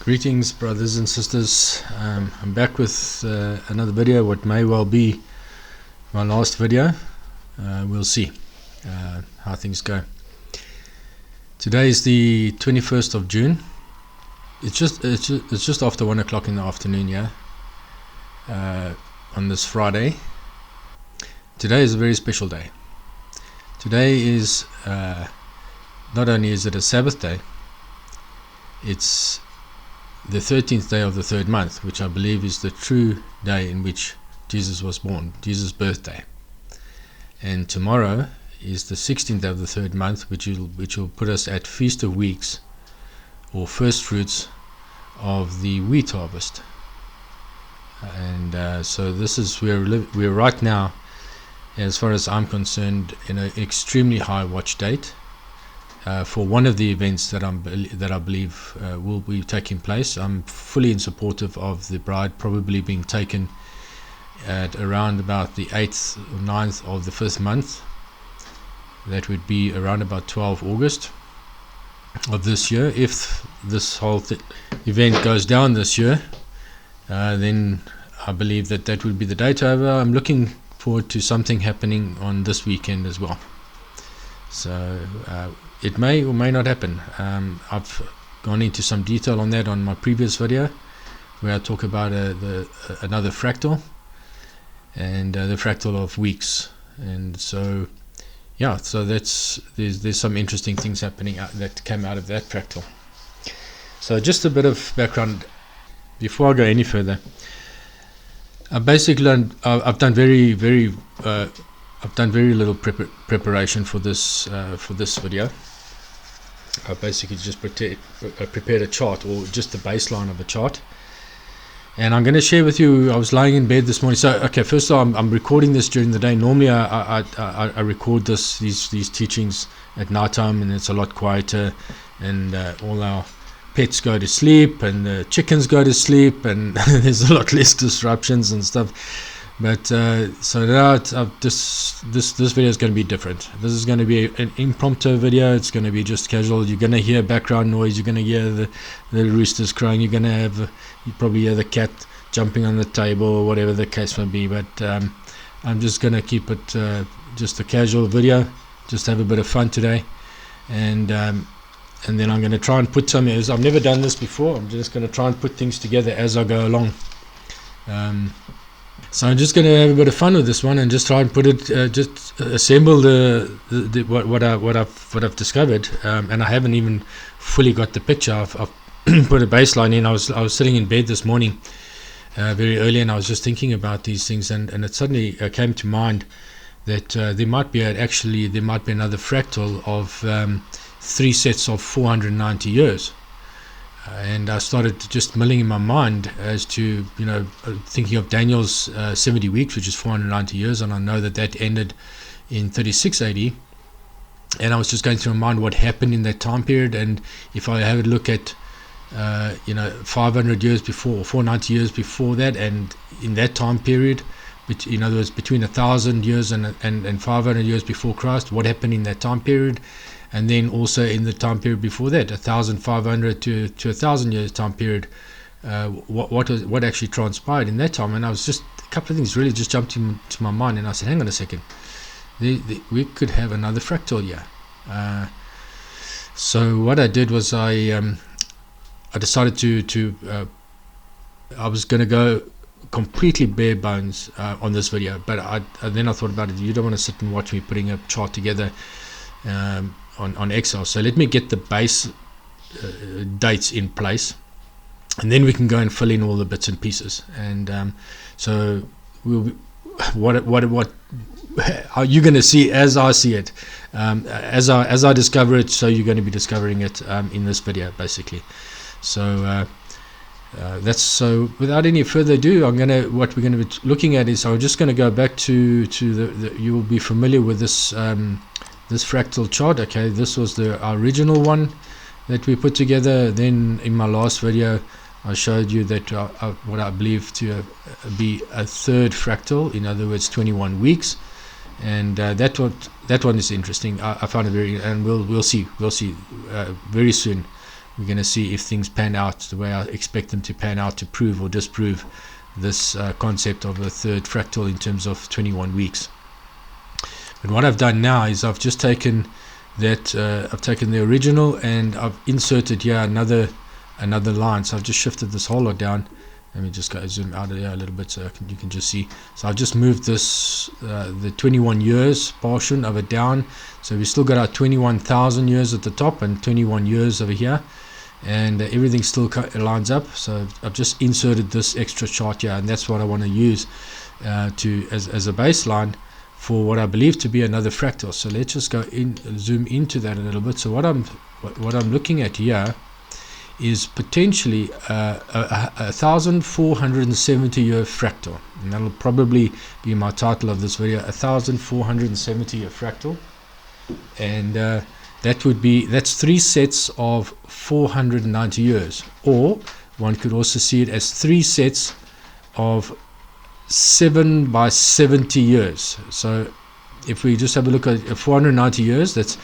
Greetings, brothers and sisters. I'm back with another video, what may well be my last video. We'll see how things go. Today is the 21st of June. It's just after 1 o'clock in the afternoon, yeah, on this Friday. Today is a very special day. Today is not only is it a Sabbath day, it's the 13th day of the third month, which I believe is the true day in which Jesus was born, Jesus' birthday. And tomorrow is the 16th day of the third month, which will put us at Feast of Weeks, or first fruits of the wheat harvest. And so this is where we're right now, as far as I'm concerned, in an extremely high watch date for one of the events that I believe will be taking place. I'm fully in supportive of the bride probably being taken at around about the 8th or 9th of the 5th month. That would be around about 12 August of this year. If this whole event goes down this year, then I believe that would be the date. However, I'm looking forward to something happening on this weekend as well. So it may or may not happen. I've gone into some detail on that on my previous video, where I talk about another fractal, and the fractal of weeks. And so yeah, so there's some interesting things happening that came out of that fractal. So just a bit of background before I go any further. Basically, I've done very little preparation for this video. I basically just prepared a chart, or just the baseline of a chart, and I'm going to share with you. I was lying in bed this morning. So okay, first of all, I'm recording this during the day. Normally I record these teachings at night time, and it's a lot quieter, and all our pets go to sleep, and the chickens go to sleep, and there's a lot less disruptions and stuff. But so now this video is going to be different. This is going to be an impromptu video. It's going to be just casual. You're going to hear background noise. You're going to hear the roosters crying. You're going to you probably hear the cat jumping on the table, or whatever the case may be. But I'm just going to keep it just a casual video. Just have a bit of fun today, and then I'm going to try and put some. I've never done this before. I'm just going to try and put things together as I go along. So I'm just going to have a bit of fun with this one, and just try and put it, just assemble what I've discovered, and I haven't even fully got the picture. I've put a baseline in. I was sitting in bed this morning, very early, and I was just thinking about these things, and it suddenly came to mind that there might be another fractal of 3 sets of 490 years. And I started just milling in my mind as to, thinking of Daniel's 70 weeks, which is 490 years, and I know that ended in 36 AD. And I was just going through my mind what happened in that time period, and if I have a look at 500 years before, or 490 years before that, and in that time period, in other words, between 1,000 years and 500 years before Christ, what happened in that time period? And then also in the time period before that, 1,500 to 1,000 years time period, what actually transpired in that time? And I was just, a couple of things really just jumped into my mind, and I said, hang on a second, we could have another fractal here. So what I did was I decided to I was going to go completely bare bones on this video, but then I thought about it. You don't want to sit and watch me putting a chart together on Excel. So let me get the base dates in place, and then we can go and fill in all the bits and pieces. And so how you're going to see as I see it, as I discover it. So you're going to be discovering it in this video, basically. So that's so. Without any further ado, what we're going to be looking at is, I'm just going to go back to the you will be familiar with this. This fractal chart. Okay, this was the original one that we put together. Then in my last video I showed you that what I believe to be a third fractal, in other words 21 weeks, and that one is interesting. I found it very, and we'll see very soon we're going to see if things pan out the way I expect them to pan out, to prove or disprove this concept of a third fractal in terms of 21 weeks. But what I've done now is I've just taken that, I've taken the original and I've inserted here another line. So I've just shifted this whole lot down. Let me just go zoom out of here a little bit so you can just see. So I've just moved this, the 21 years portion of it down. So we still got our 21,000 years at the top and 21 years over here. And everything still lines up. So I've just inserted this extra chart here, and that's what I want to use as a baseline for what I believe to be another fractal. So let's just go in, zoom into that a little bit. So what I'm looking at here is potentially a 1,470 year fractal, and that'll probably be my title of this video, 1,470 year fractal. And that's 3 sets of 490 years, or one could also see it as 3 sets of 7 by 70 years. So if we just have a look at 490 years, it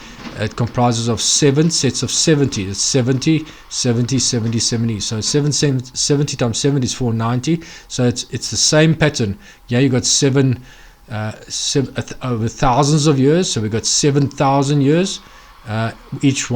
comprises of 7 sets of 70. It's 70, 70, 70, 70. So 70 times 70 is 490. So it's the same pattern. Yeah, you got 7 over thousands of years. So we got 7,000 years. Each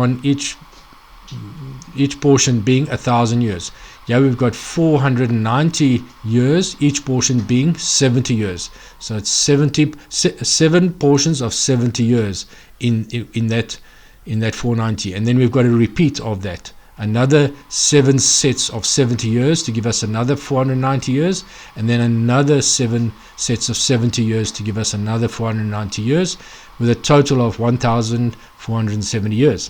portion being 1,000 years. Yeah, we've got 490 years, each portion being 70 years. So it's 7 portions of 70 years in that 490, and then we've got a repeat of that, another 7 sets of 70 years to give us another 490 years, and then another 7 sets of 70 years to give us another 490 years, with a total of 1,470 years.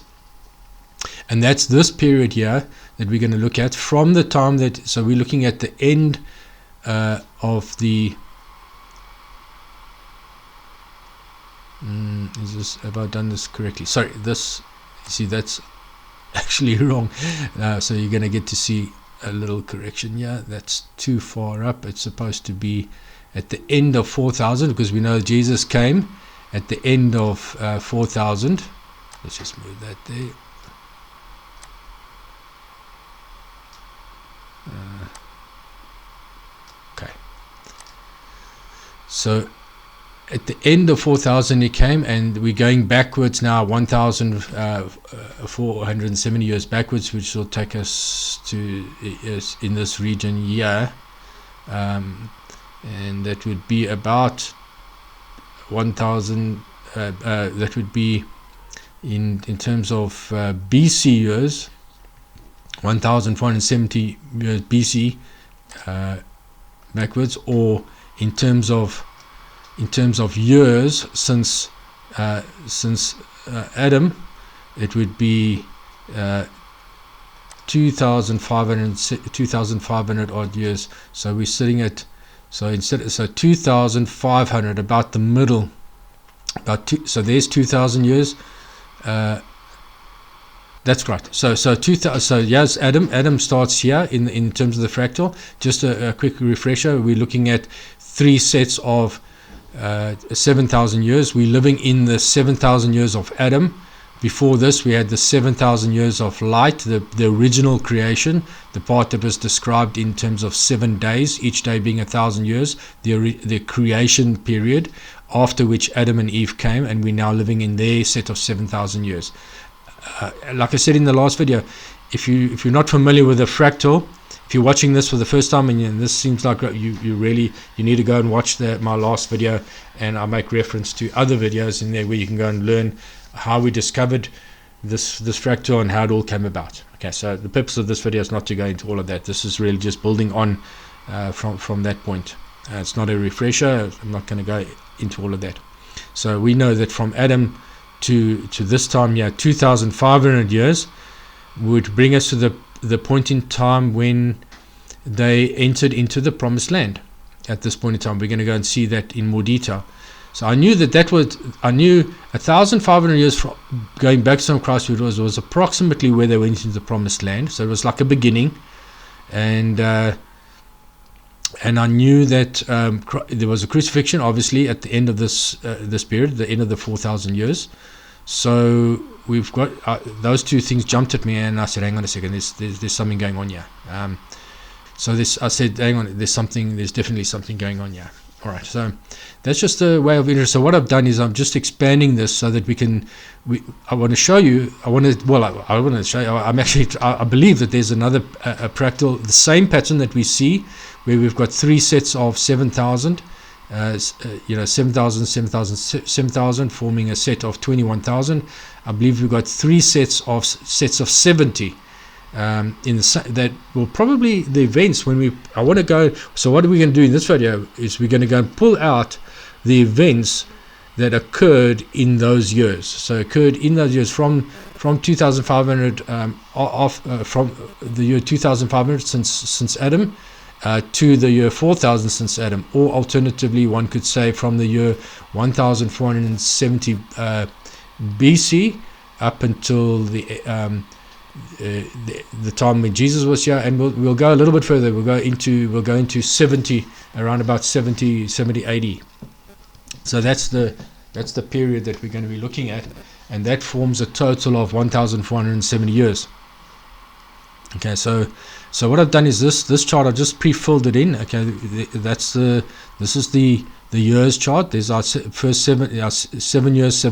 And that's this period here that we're going to look at from the time that, so we're looking at the end of the, have I done this correctly? Sorry, this, see, that's actually wrong. So you're going to get to see a little correction here. That's too far up. It's supposed to be at the end of 4,000, because we know Jesus came at the end of 4,000. Let's just move that there. Okay, so at the end of 4,000 he came, and we're going backwards now 1,470 years backwards, which will take us to in this region here, and that would be about 1,000. That would be in terms of BC years, 1,470 years BC backwards, or in terms of years since Adam, it would be 2,500 odd years. So we're sitting at, so 2,500, about the middle, so there's 2,000 years. That's right. So yes, Adam starts here in terms of the fractal. Just a quick refresher. We're looking at 3 sets of 7,000 years. We're living in the 7,000 years of Adam. Before this, we had the 7,000 years of light, the original creation, the part that was described in terms of 7 days, each day being 1,000 years, the creation period, after which Adam and Eve came, and we're now living in their set of 7,000 years. Like I said in the last video, if you're not familiar with a fractal, if you're watching this for the first time and this seems like you need to go and watch my last video, and I make reference to other videos in there where you can go and learn how we discovered this fractal and how it all came about. Okay, so the purpose of this video is not to go into all of that. This is really just building on from that point. It's not a refresher. I'm not going to go into all of that. So we know that from Adam to this time here, 2,500 years would bring us to the point in time when they entered into the promised land. At this point in time, we're going to go and see that in more detail. So I knew I knew 1,500 years from going back to Christ was approximately where they went into the promised land. So it was like a beginning, and I knew that there was a crucifixion, obviously, at the end of this period, the end of the 4,000 years. So we've got those two things jumped at me, and I said, hang on a second, there's something going on here. So I said, hang on, there's definitely something going on here. All right, so that's just a way of interest. So what I've done is I'm just expanding this so that I want to show you. I want to show you. I believe that there's another a fractal, the same pattern that we see, where we've got three sets of 7,000. 7,000, 7,000, 7,000, forming a set of 21,000. I believe we've got three sets of 70. That will probably the events when I want to go. So what are we going to do in this video is we're going to go and pull out the events that occurred in those years. So occurred in those years from 2,500 from the year 2,500 since Adam to the year 4,000 since Adam, or alternatively one could say from the year 1,470 BC up until the time when Jesus was here, and we'll go a little bit further. We'll go into 70, around about 70 80. So that's the period that we're going to be looking at, and that forms a total of 1,470 years. Okay, so what I've done is this chart, I've just pre-filled it in. Okay, this is the years chart. There's our first 7 years,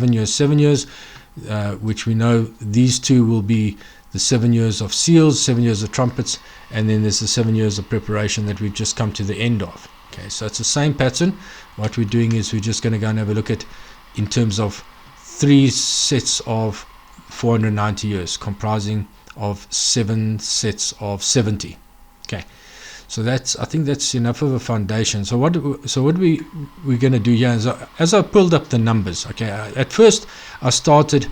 which we know these two will be the 7 years of seals, 7 years of trumpets, and then there's the 7 years of preparation that we've just come to the end of. Okay, so it's the same pattern. What we're doing is we're just going to go and have a look at, in terms of three sets of 490 years, comprising of 7 sets of 70. Okay, so I think that's enough of a foundation. So what we're going to do here is, as I pulled up the numbers, okay, at first I started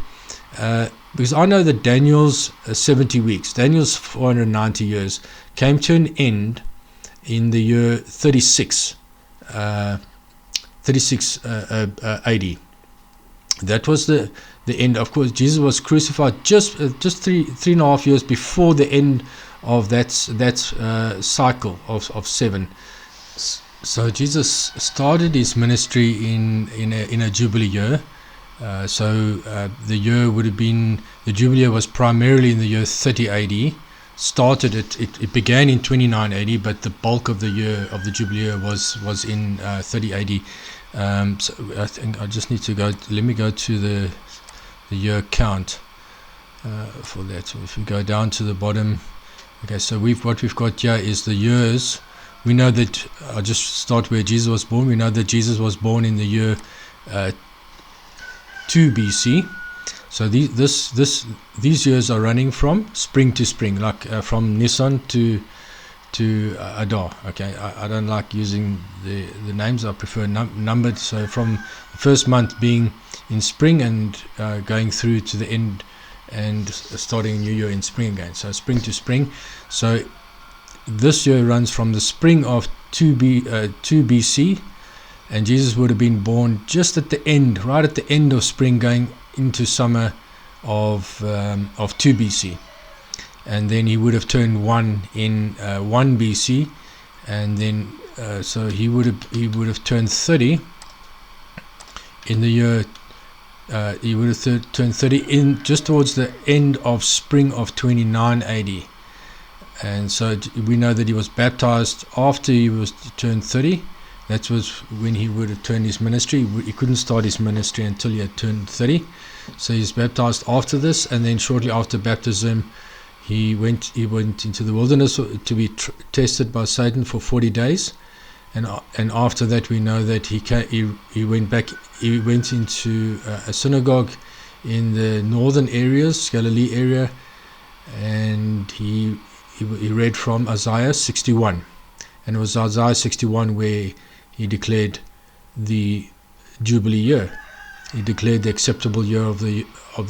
because I know that Daniel's 70 weeks, Daniel's 490 years, came to an end in the year 36 AD. That was the end. Of course, Jesus was crucified just 3.5 years before the end of that cycle of 7. So Jesus started his ministry in a jubilee year. The year would have been, the jubilee year was primarily in the year 30 AD. It began in 29 AD, but the bulk of the year of the jubilee year was in 30 AD. So I think I just need to go. Let me go to the year count for that. So if we go down to the bottom, okay. So what we've got here is the years. We know that, I'll just start where Jesus was born. We know that Jesus was born in the year 2 BC. So these years are running from spring to spring, like from Nisan to Adar. Okay, I don't like using the names. I prefer numbered. So from the first month being in spring and going through to the end and starting a new year in spring again. So spring to spring. So this year runs from the spring of 2 BC, and Jesus would have been born just at the end, right at the end of spring, going into summer of 2 BC. And then he would have turned 1 in 1 BC, and then so he would have turned 30 in the year. He would have turned 30 in just towards the end of spring of 29 AD. And so we know that he was baptized after he was turned 30. That was when he would have turned his ministry. He couldn't start his ministry until he had turned 30. So he's baptized after this, and then shortly after baptism, he went into the wilderness to be tested by Satan for 40 days, and after that we know that he went into a synagogue in the northern areas, Galilee area, and he read from Isaiah 61, and it was Isaiah 61 where he declared the Jubilee year. He declared the acceptable year of the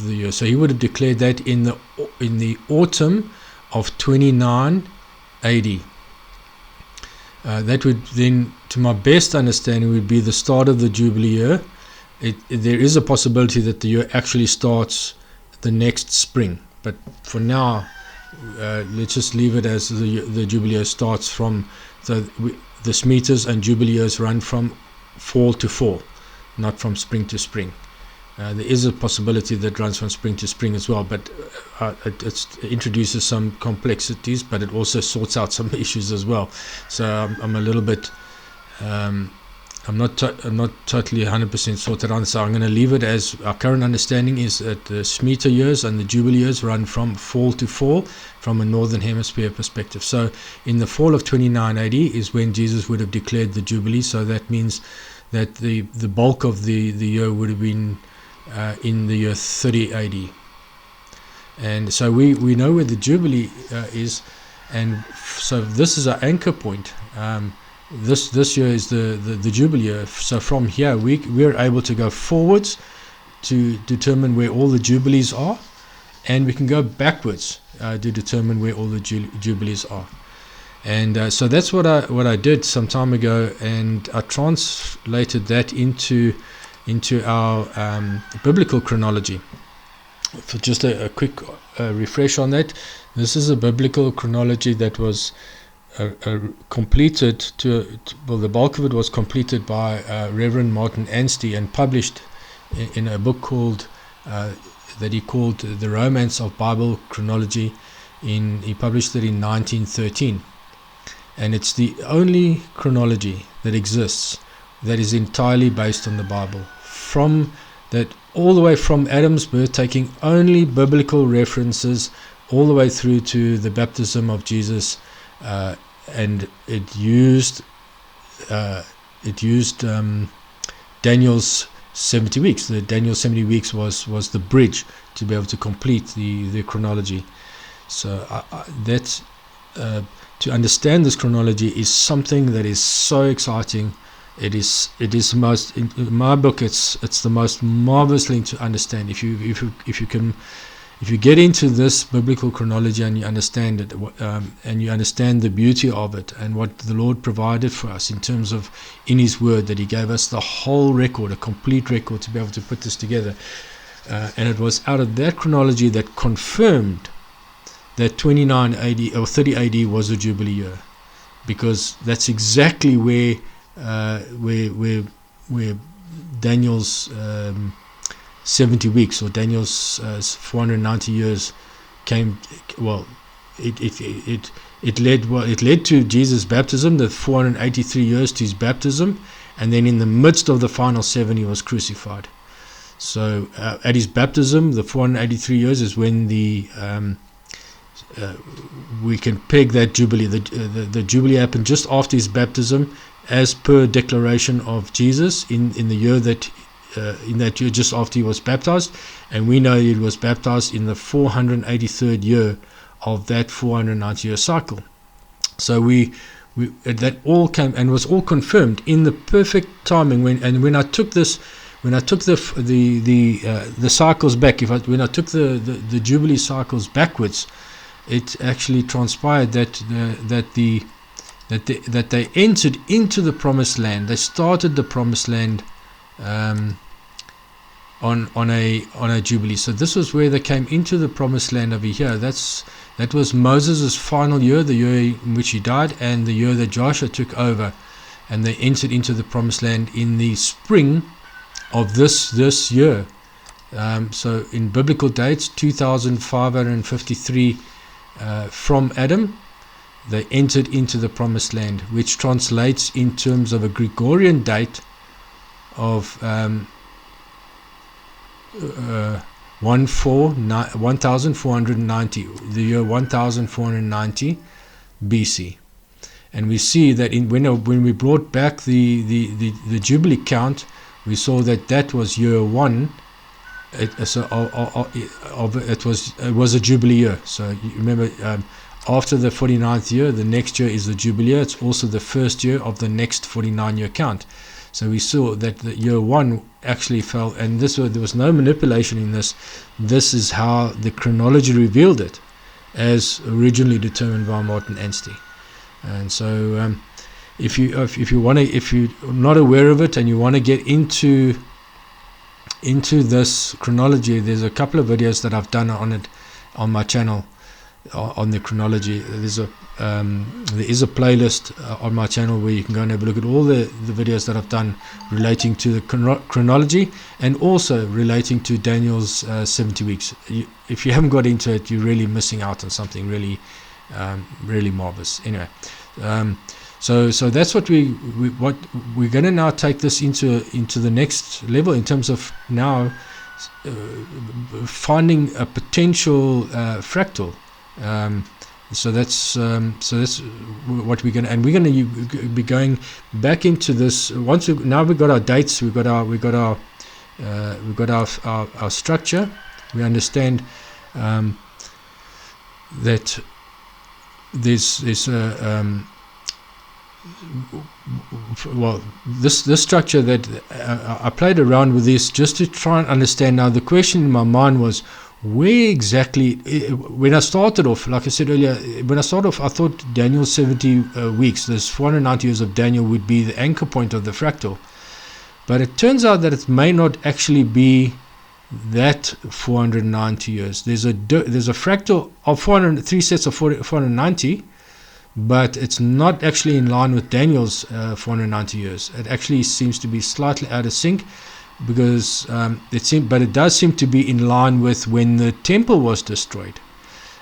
year. So he would have declared that in the autumn of 29 AD. That would then, to my best understanding, would be the start of the Jubilee year. There is a possibility that the year actually starts the next spring, but for now, let's just leave it as the Jubilee year starts from the Shemitahs and Jubilee years run from fall to fall, not from spring to spring. There is a possibility that runs from spring to spring as well, but it introduces some complexities, but it also sorts out some issues as well. So I'm a little bit, I'm not totally 100% sorted on. So I'm going to leave it as our current understanding is that the Shemitah years and the Jubilee years run from fall to fall from a northern hemisphere perspective. So in the fall of 29 AD is when Jesus would have declared the Jubilee. So that means that the bulk of the year would have been in the year 30 AD. And so we know where the Jubilee is, and so this is our anchor point. This year is the Jubilee year. So from here we're able to go forwards to determine where all the Jubilees are, and we can go backwards to determine where all the Jubilees are. And so that's what I did some time ago, and I translated that into our biblical chronology. For just a quick refresh on that, this is a biblical chronology that was completed well, the bulk of it was completed by Reverend Martin Anstey and published in a book called that he called The Romance of Bible Chronology. He published it in 1913, and it's the only chronology that exists that is entirely based on the Bible, from that all the way from Adam's birth, taking only biblical references all the way through to the baptism of Jesus, and it used Daniel's 70 weeks. The Daniel 70 weeks was the bridge to be able to complete the chronology. So that's to understand this chronology is something that is so exciting. It is most, in my book, it's the most marvelous thing to understand. If you get into this biblical chronology and you understand it, and you understand the beauty of it and what the Lord provided for us in terms of in His Word, that He gave us the whole record, a complete record to be able to put this together. And it was out of that chronology that confirmed that 29 AD or 30 AD was a Jubilee year, because that's exactly where Daniel's 70 weeks or Daniel's 490 years came. Well, it led to Jesus' baptism, the 483 years to His baptism, and then in the midst of the final 7 He was crucified. So at His baptism, the 483 years is when we can peg that Jubilee. The Jubilee happened just after His baptism, as per declaration of Jesus in the year that in that year just after He was baptized, and we know He was baptized in the 483rd year of that 490 year cycle. So we that all came and was all confirmed in the perfect timing. When I took the cycles back, when I took the Jubilee cycles backwards, it actually transpired that they entered into the promised land. They started the promised land on a Jubilee. So this was where they came into the promised land over here. That was Moses' final year, the year in which he died, and the year that Joshua took over, and they entered into the promised land in the spring of this year. So in biblical dates, 2553 from Adam, they entered into the promised land, which translates in terms of a Gregorian date of 1490, the year 1490 BC. And we see that when we brought back the Jubilee count, we saw that was year 1. It was a Jubilee year. So you remember, after the 49th year, the next year is the Jubilee year. It's also the first year of the next 49-year count. So we saw that the year 1 actually fell, and there was no manipulation in this. This is how the chronology revealed it, as originally determined by Martin Anstey. And so, if you're not aware of it and you want to get into this chronology, there's a couple of videos that I've done on it on my channel. on the chronology. There is a playlist on my channel where you can go and have a look at all the videos that I've done relating to the chronology, and also relating to Daniel's 70 weeks. If you haven't got into it, you're really missing out on something really really marvelous. Anyway, so that's what we're going to now take this into the next level, in terms of now finding a potential fractal. So that's what we're going to, and we're going to be going back into this once we've got our dates, we've got our structure. We understand that there's well, this structure that I played around with this just to try and understand. Now the question in my mind was, where exactly, when I started off, like I said earlier, when I started off, I thought Daniel's 70 weeks, this 490 years of Daniel, would be the anchor point of the fractal. But it turns out that it may not actually be that 490 years. There's a fractal of 3 sets of 490, but it's not actually in line with Daniel's 490 years. It actually seems to be slightly out of sync, because it does seem to be in line with when the temple was destroyed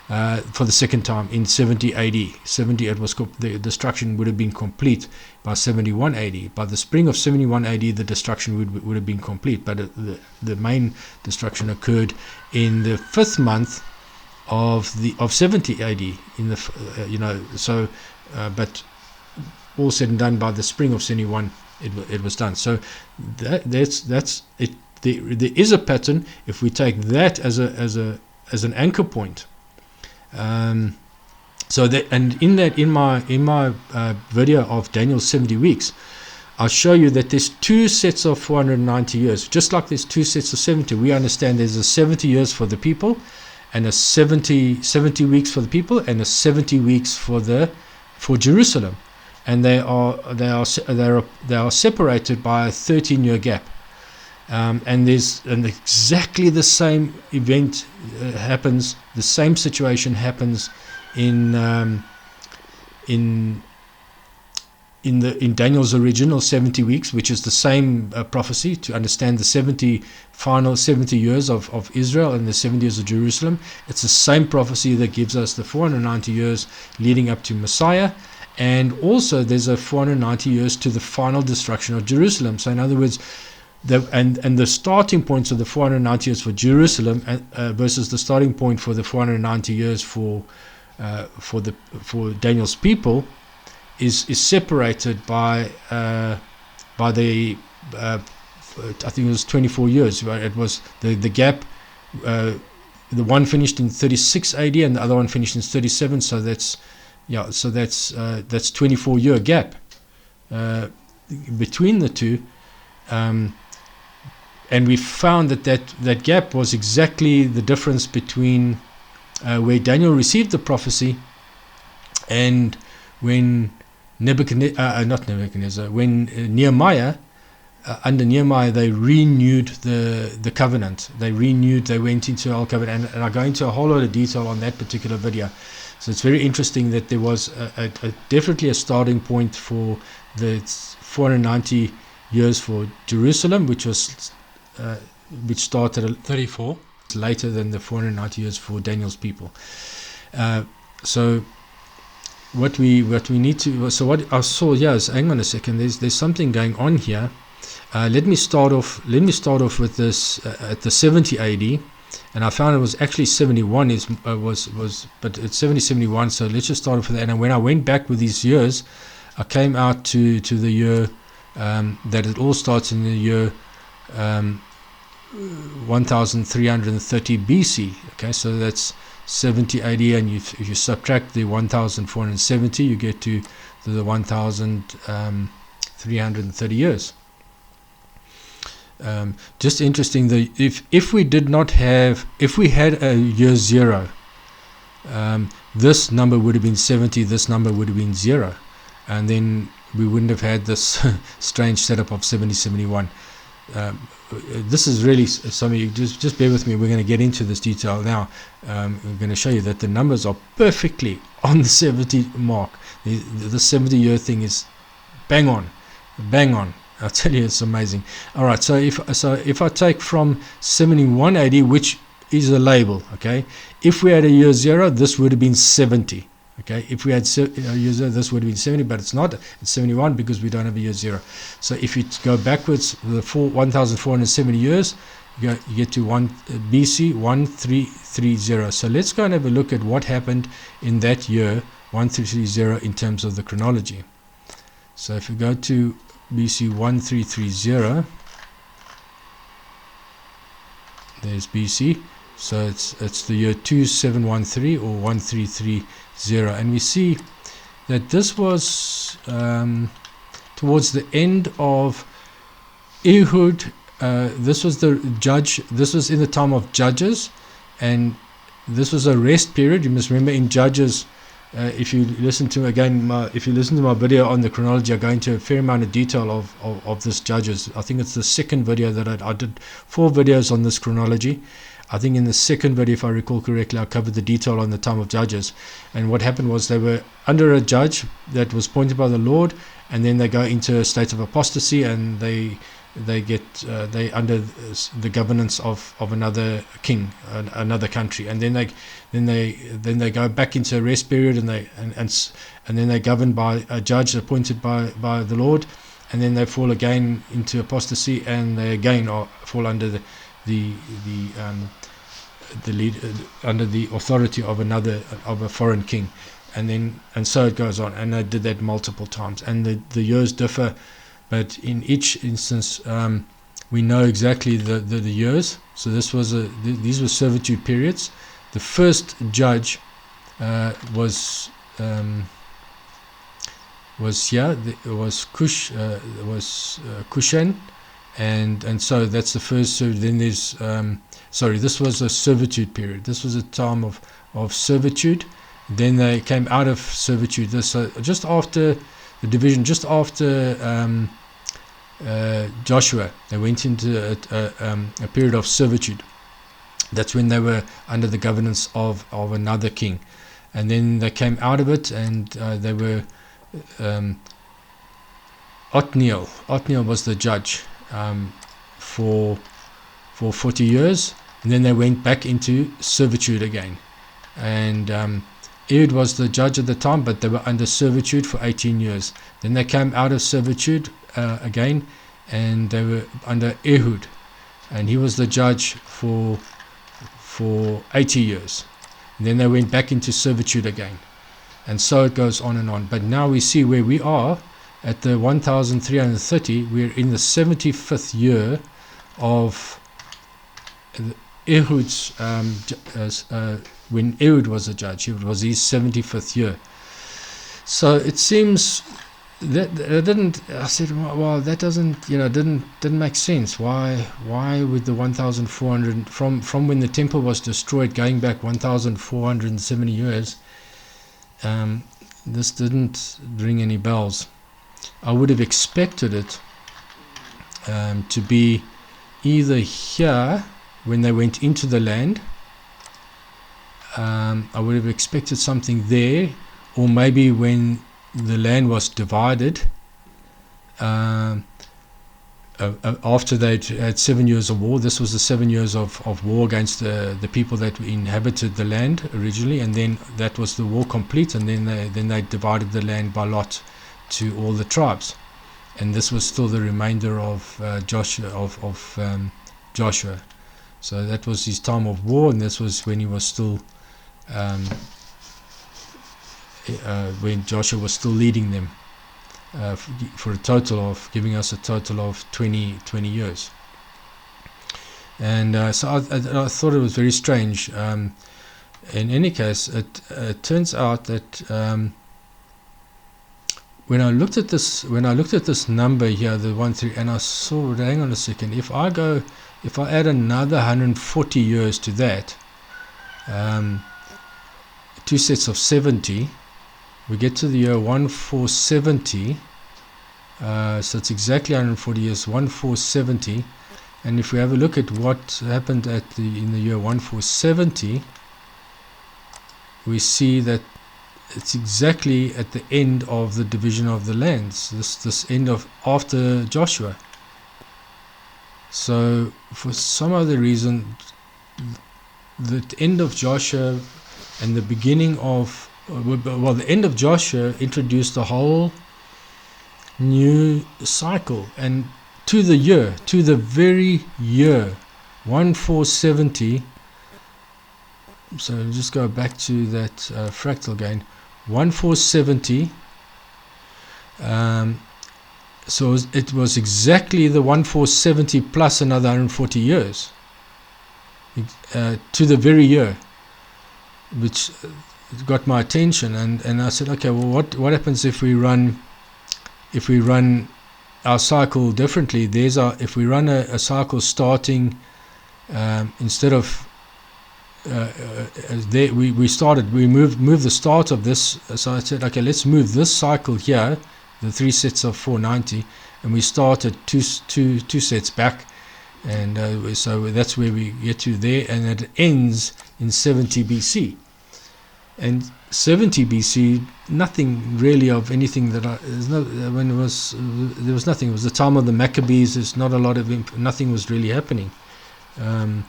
for the second time in 70 AD. 70, the destruction would have been complete by 71 AD. By the spring of 71 AD, the destruction would have been complete, but the main destruction occurred in the 5th month of 70 AD. In the but all said and done, by the spring of 71. It was done. So that's it. There is a pattern if we take that as an anchor point. So that, and in my video of Daniel's 70 weeks, I'll show you that there's 2 sets of 490 years. Just like there's 2 sets of 70, we understand there's a 70 years for the people, and a 70 weeks for the people, and a 70 weeks for Jerusalem. And they are separated by a 13-year gap, and exactly the same event happens. The same situation happens in Daniel's original 70 weeks, which is the same prophecy, to understand the final 70 years of Israel and the 70 years of Jerusalem. It's the same prophecy that gives us the 490 years leading up to Messiah. And also there's a 490 years to the final destruction of Jerusalem. So in other words, the starting points of the 490 years for Jerusalem versus the starting point for the 490 years for Daniel's people is separated by the I think it was 24 years. Right? It was the gap. The one finished in 36 AD and the other one finished in 37. So that's 24-year gap between the two, and we found that gap was exactly the difference between where Daniel received the prophecy and when when Nehemiah, under Nehemiah, they renewed the covenant. They went into our covenant, and I go into a whole lot of detail on that particular video. So it's very interesting that there was definitely a starting point for the 490 years for Jerusalem, which started at 34 later than the 490 years for Daniel's people. So what we need to, so what I saw here is, hang on a second, there's something going on here. Let me start off with this at the 70 AD. And I found it was actually 71 but it's 71. So let's just start off with that. And when I went back with these years, I came out to the year that it all starts in the year 1330 BC. Okay, so that's 70 AD, and if you subtract the 1470, you get to the 1330 years. Just interesting that if we had a year 0, this number would have been 70, this number would have been 0, and then we wouldn't have had this strange setup of 70-71. this is really something. You just bear with me. We're going to get into this detail now. I'm going to show you that the numbers are perfectly on the 70 mark. The 70-year thing is bang on. I'll tell you, it's amazing. All right, so if I take from 71 AD, which is a label, okay, if we had a year 0, this would have been 70. Okay, if we had a year 0, this would have been 70, but it's not. It's 71 because we don't have a year 0. So if you go backwards the 1,470 years, you get to BC 1330. So let's go and have a look at what happened in that year 1330 in terms of the chronology. So if we go to BC 1330, there's BC. So it's the year 2713 or 1330, and we see that this was towards the end of Ehud. This was the judge. This was in the time of Judges, and this was a rest period. You must remember in Judges, if you listen to my video on the chronology, I go into a fair amount of detail of this Judges. I think it's the second video that I did 4 videos on this chronology. I think in the second video, if I recall correctly, I covered the detail on the time of Judges. And what happened was they were under a judge that was appointed by the Lord, and then they go into a state of apostasy, and they under the governance of another king, another country, and then they go back into a rest period, and then they're governed by a judge appointed by the Lord, and then they fall again into apostasy, and they again fall under under the authority of a foreign king, and so it goes on, and they did that multiple times, and the years differ, but in each instance we know exactly the years. So these were servitude periods. The first judge was Cushan, and so that's the first. So then there's this was a servitude period. This was a time of servitude. Then they came out of servitude. Just after the division, just after Joshua, they went into a period of servitude. That's when they were under the governance of another king, and then they came out of it, and they were Othniel. Othniel was the judge for 40 years, and then they went back into servitude again. And Ehud was the judge at the time, but they were under servitude for 18 years. Then they came out of servitude again, and they were under Ehud, and he was the judge for 80 years. And then they went back into servitude again, and so it goes on and on. But now we see where we are at the 1330. We're in the 75th year of Ehud's when Ehud was a judge. It was his 75th year. So it seems that didn't. I said, well, that didn't make sense. Why would the 1,400 from when the temple was destroyed, going back 1,470 years? This didn't ring any bells. I would have expected it to be either here when they went into the land. I would have expected something there, or maybe when the land was divided after they'd had 7 years of war. This was the 7 years of war against the people that inhabited the land originally, and then that was the war complete, and then they divided the land by lot to all the tribes, and this was still the remainder of Joshua. So that was his time of war, and this was when he was still when Joshua was still leading them for a total of giving us a total of 20 years. And so I thought it was very strange. In any case, it turns out that when I looked at this number here, the 13, and I saw, hang on a second, if I add another 140 years to that, 2 sets of 70, we get to the year 1470. So it's exactly 140 years, 1470. And if we have a look at what happened in the year 1470, we see that it's exactly at the end of the division of the lands, this end of after Joshua. So for some other reason, the end of Joshua and the beginning of the end of Joshua introduced a whole new cycle, and to the very year 1470. So just go back to that fractal again. 1470. So it was exactly the 1470 plus another 140 years to the very year, which got my attention, and I said, okay, well, what happens if we run our cycle differently? If we run a cycle starting instead of we moved the start of this. So I said, okay, let's move this cycle here, the 3 sets of 490, and we start at two sets back, and so that's where we get to there, and it ends in 70 BC. And 70 BC, nothing really of anything that there was nothing. It was the time of the Maccabees. There's not a lot of nothing was really happening in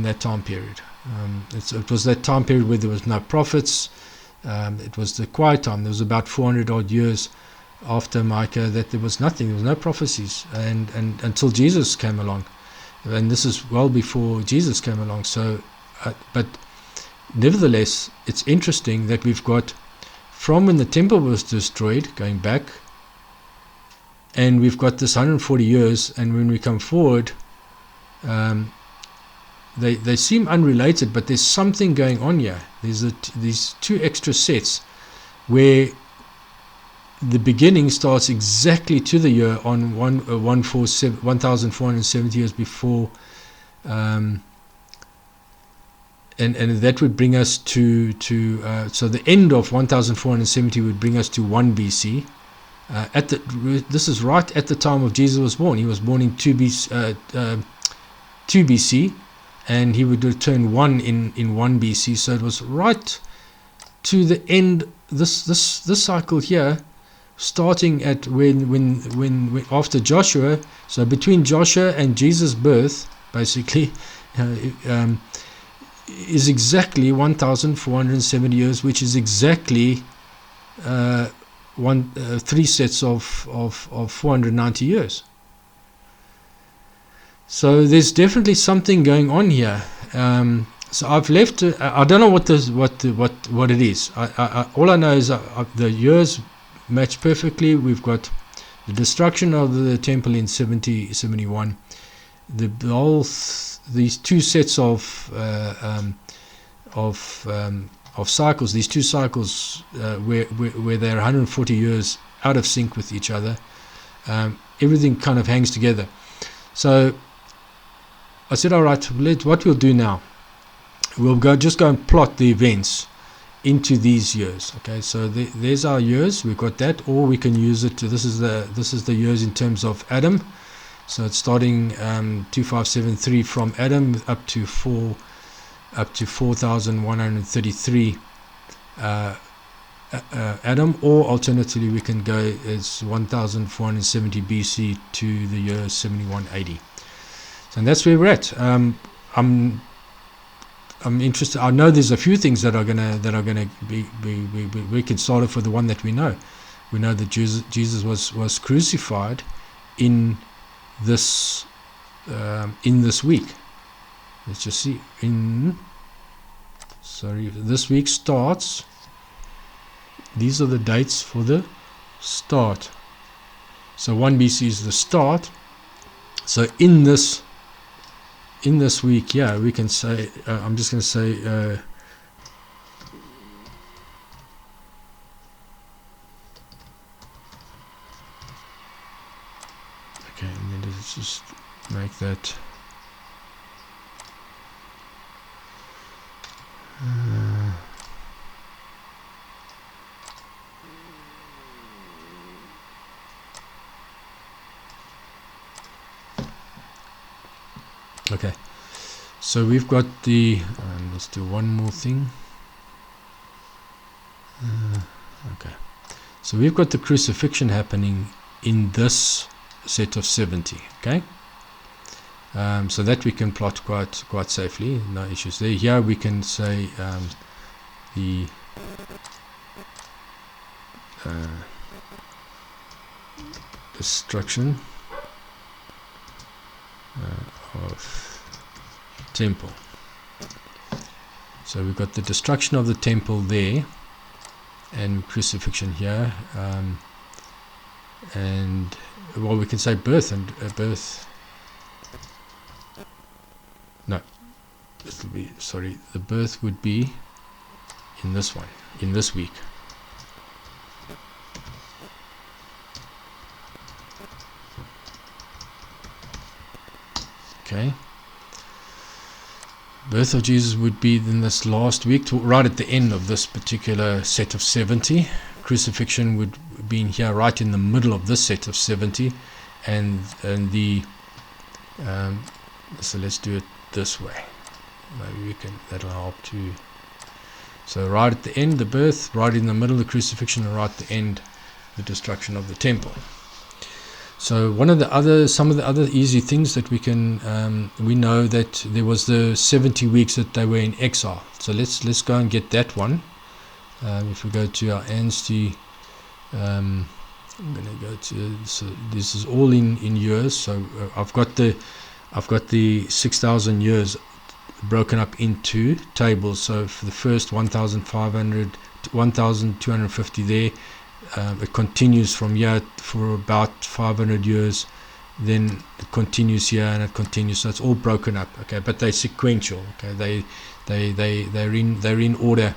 that time period. It was that time period where there was no prophets. It was the quiet time. There was about 400 odd years after Micah that there was nothing. There was no prophecies, and until Jesus came along, and this is well before Jesus came along. So, but nevertheless, it's interesting that we've got from when the temple was destroyed, going back, and we've got this 140 years, and when we come forward, they seem unrelated, but there's something going on here. There's these 2 extra sets where the beginning starts exactly to the year on 1470 years before, and that would bring us to so the end of 1470 would bring us to 1 BC. This is right at the time of Jesus was born. He was born in 2 BC, and he would return 1 in 1 BC. So it was right to the end. This cycle here, starting at when after Joshua. So between Joshua and Jesus' birth, basically, is exactly 1470 years, which is exactly 3 sets of 490 years. So there's definitely something going on here. So I've left. I don't know what it is. All I know is the years match perfectly. We've got the destruction of the temple in 71. These 2 sets of cycles. These 2 cycles where they're 140 years out of sync with each other. Everything kind of hangs together. So I said, all right, what we'll do now, we'll just go and plot the events into these years. Okay, so there's our years. We've got that, or we can use it to this is the years in terms of Adam. So it's starting 2573 from Adam up to 4133 Adam, or alternatively we can go as 1470 BC to the year 7180. So and that's where we're at. I'm interested. I know there's a few things that are gonna be we can start off with the one that we know. We know that Jesus was crucified in this week. Let's just see. This week starts. These are the dates for the start. So 1 BC is the start. So in this week, yeah, we can say, I'm just going to say, okay, and then let's just make that, Okay, so we've got the let's do one more thing. Okay, so we've got the crucifixion happening in this set of 70. Okay, so that we can plot quite safely, no issues there. Here we can say the destruction of temple. So we've got the destruction of the temple there, and crucifixion here, and well, we can say birth and birth. No, this will be, sorry, the birth would be in this one, in this week. Okay, birth of Jesus would be in this last week, right at the end of this particular set of 70. Crucifixion would be in here right in the middle of this set of 70, and the so let's do it this way. Maybe we can, that'll help too. So right at the end, the birth, right in the middle, the crucifixion, and right at the end, the destruction of the temple. So some of the other easy things that we can, we know that there was the 70 weeks that they were in exile. So let's go and get that one. If we go to our ANSTI, I'm going to go to, so this is all in years. So I've got the 6,000 years broken up into tables. So for the first 1,500, 1,250 there. It continues from here for about 500 years, then it continues here and it continues, so it's all broken up. Okay, but they're sequential. Okay, they're in order,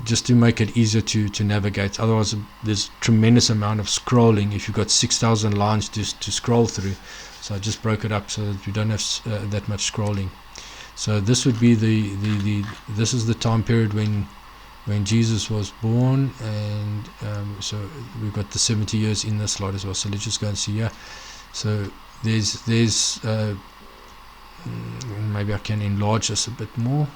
just to make it easier to navigate. Otherwise there's tremendous amount of scrolling if you've got 6,000 lines to scroll through. So I just broke it up so that you don't have that much scrolling. So this would be this is the time period when Jesus was born, and so we've got the 70 years in this slot as well. So let's just go and see here. So there's maybe I can enlarge this a bit more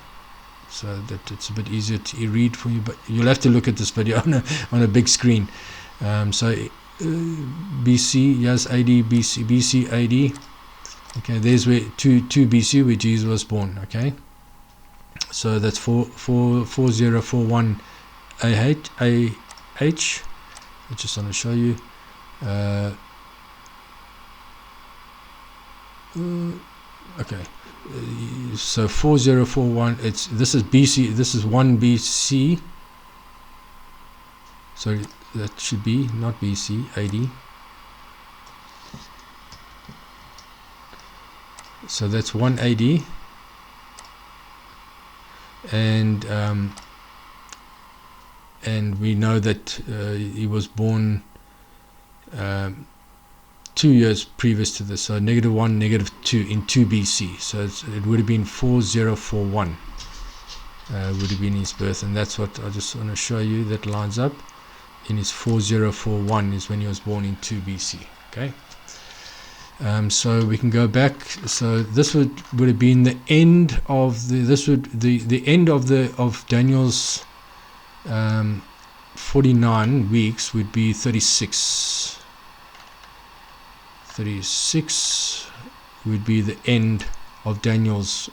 so that it's a bit easier to read for you, but you'll have to look at this video on a big screen. So BC, yes, AD, BC AD. Okay, there's where 2 BC where Jesus was born. Okay, so that's 4041 AH. I just want to show you. Okay, so 4041. This is BC. This is 1 BC. Sorry, that should be not BC. AD. So that's 1 AD. And we know that he was born 2 years previous to this, so -1, -2 in 2 BC. So it would have been 4041 would have been his birth, and that's what I just want to show you. That lines up. In his 4041 is when he was born in 2 BC. Okay. So we can go back. So this would have been the end of the end of Daniel's 49 weeks would be 36. 36 would be the end of Daniel's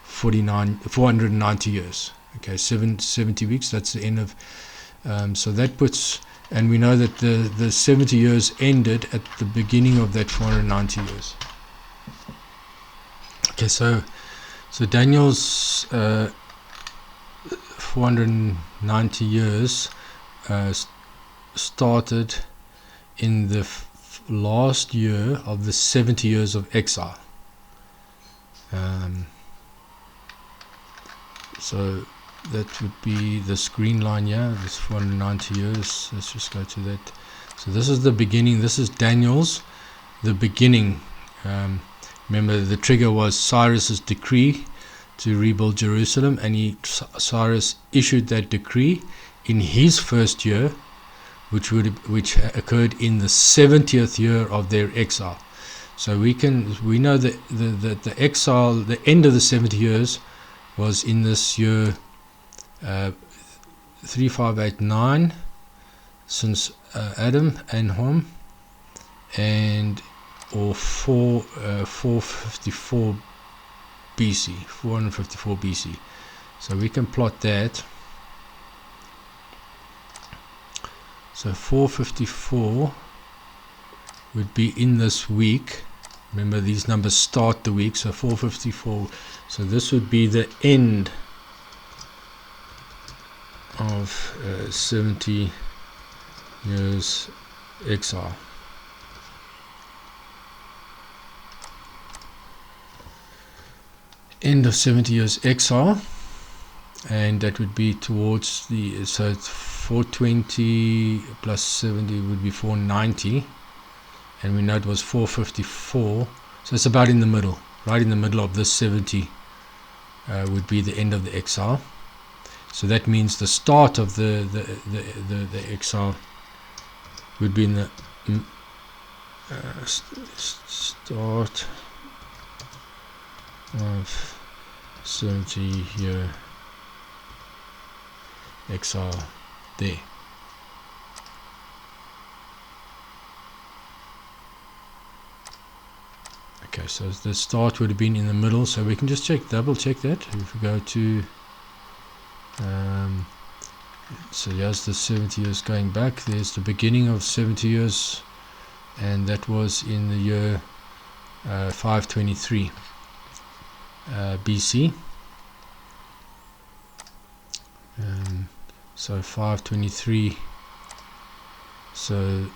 490 years. Okay, 70 weeks. That's the end of. So that puts. And we know that the 70 years ended at the beginning of that 490 years. Okay, so Daniel's 490 years started in the last year of the 70 years of exile. So that would be this green line here, this 490 years. Let's just go to that. So this is the beginning. This is Daniel's, the beginning. Remember, the trigger was Cyrus's decree to rebuild Jerusalem, and Cyrus issued that decree in his first year, which occurred in the 70th year of their exile. So we know that the exile, the end of the 70 years was in this year 3589 since Adam and Ham, and or 454 BC, 454 BC. So we can plot that. So 454 would be in this week. Remember, these numbers start the week, so 454. So this would be the end of 70 years exile. End of 70 years exile, and that would be towards the, so it's 420 plus 70 would be 490, and we know it was 454, so it's about in the middle, right in the middle of this 70 would be the end of the exile. So that means the start of the exile would be in the start of 70-year exile there. Okay, so the start would have been in the middle, so we can just double check that. If we go to so here's the 70 years going back, there's the beginning of 70 years, and that was in the year 523 BC. So 523, so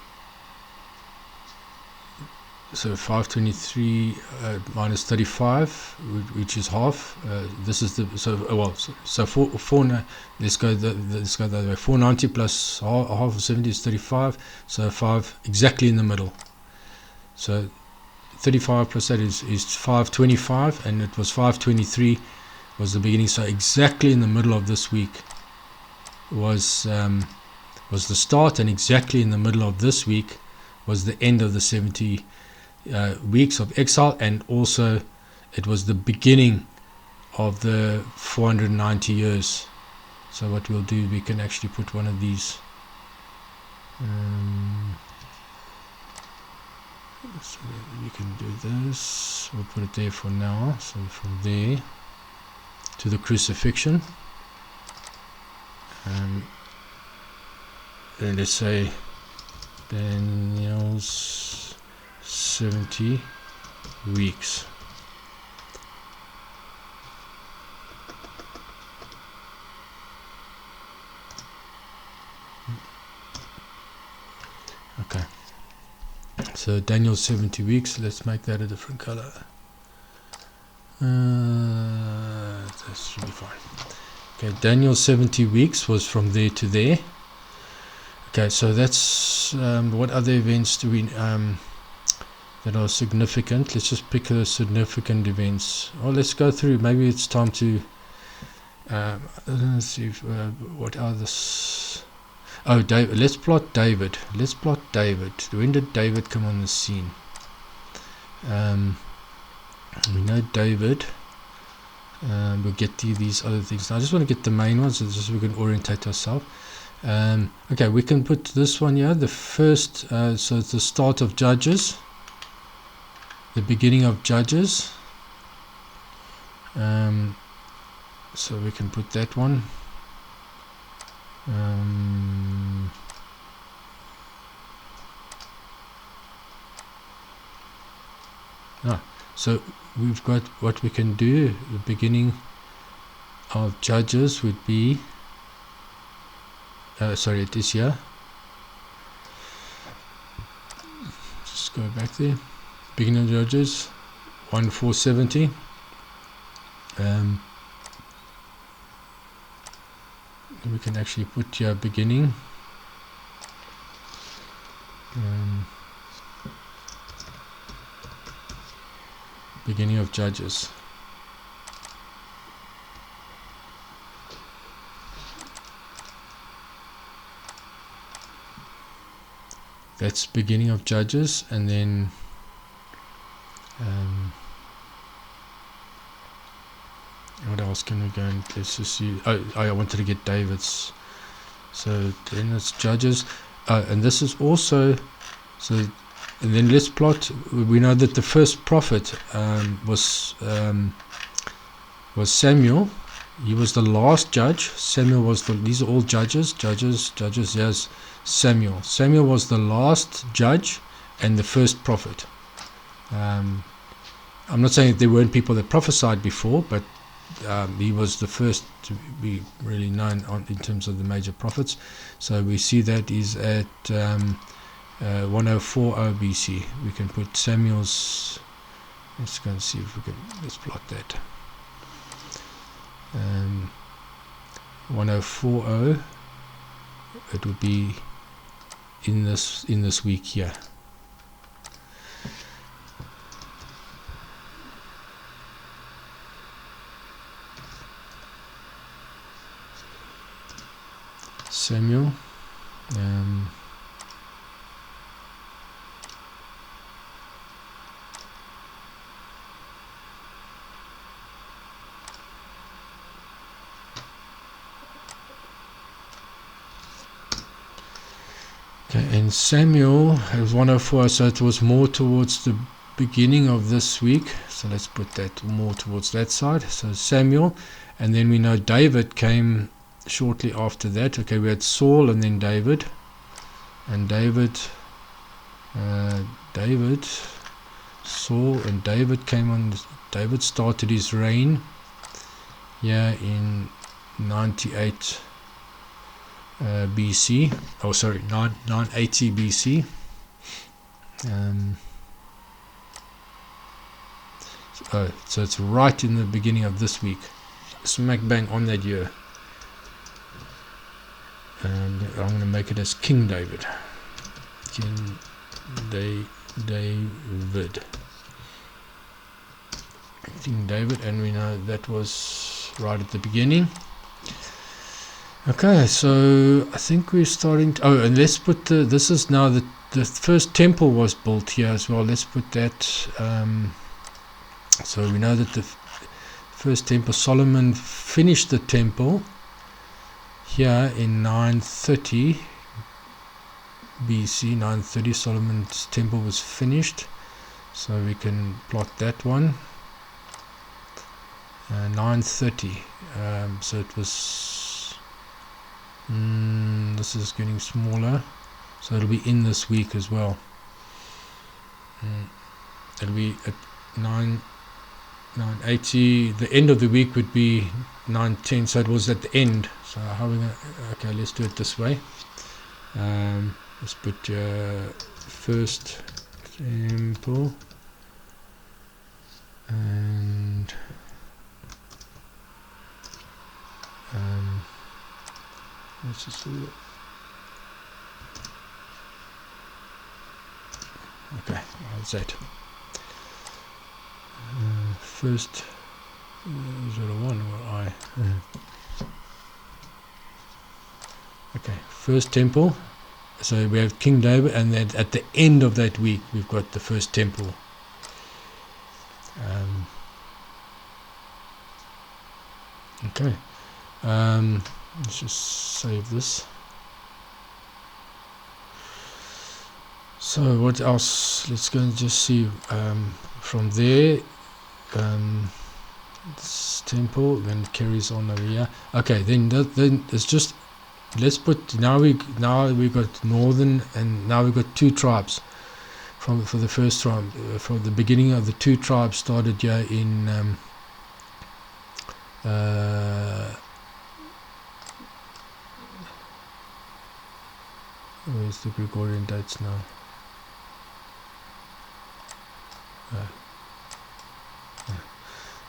523 minus 35, which is half. This is the let's go the other way. 490 plus half of 70 is 35. So 5 exactly in the middle. So 35 plus that is 525, and it was 523 was the beginning. So exactly in the middle of this week was the start, and exactly in the middle of this week was the end of the 70 weeks of exile, and also it was the beginning of the 490 years. So what we'll do, we can actually put one of these so we can do this, we'll put it there for now. So from there to the crucifixion, and let's say Daniel's 70 weeks. Okay, so Daniel's 70 weeks, let's make that a different color. That should be fine. Okay, Daniel's 70 weeks was from there to there. Okay, so that's what other events do we that are significant? Let's just pick the significant events. Oh, let's go through. Maybe it's time to let's see if, what are this. Oh, David. Let's plot David. Let's plot David. When did David come on the scene? We know David. We'll get to these other things. Now, I just want to get the main ones so just we can orientate ourselves. Okay, we can put this one here. The first, so it's the start of Judges. The beginning of Judges. So we can put that one. So we've got what we can do. The beginning of Judges would be sorry, it is here. Just go back there. Beginning of Judges 1:470. We can actually put here beginning. Beginning of Judges. That's beginning of Judges, and then else can we go and let's just see. I wanted to get David's. So then it's Judges, and this is also so. And then let's plot. We know that the first prophet was Samuel. He was the last judge. Samuel was the. These are all judges. Judges. Yes, Samuel. Samuel was the last judge and the first prophet. I'm not saying that there weren't people that prophesied before, but he was the first to be really known in terms of the major prophets. So we see that is at 1040 BC. We can put Samuel's. Let's go and see if we can. Let's plot that. 1040. It would be in this week here. Samuel. Okay, and Samuel, it was 104, so it was more towards the beginning of this week. So let's put that more towards that side. So Samuel, and then we know David came shortly after that. Okay, we had Saul and then David, and Saul and David came on. David started his reign in 98 BC. Oh, sorry, 980 BC. So it's right in the beginning of this week, smack bang on that year. And I'm going to make it as King David. King David. King David, and we know that was right at the beginning. Okay, so I think we're starting to, and let's put this is now the first temple was built here as well. Let's put that. So we know that the first temple, Solomon finished the temple here in 930 BC. 930 Solomon's temple was finished, so we can plot that one. 930. So it was. This is getting smaller, so it'll be in this week as well. It'll be at 980. The end of the week would be 910, so it was at the end. So how are we gonna, okay, let's do it this way. Let's put first temple, and let's just do it. Okay, how's that? First, is it a 1 or I? Okay, first temple. So we have King David, and then at the end of that week we've got the first temple. Okay, let's just save this. So what else? Let's go and just see from there. This temple then carries on over here. Okay, then it's just, let's put, now we got northern, and now we've got 2 tribes for the first tribe. For the beginning of the 2 tribes started here in where's the Gregorian dates now?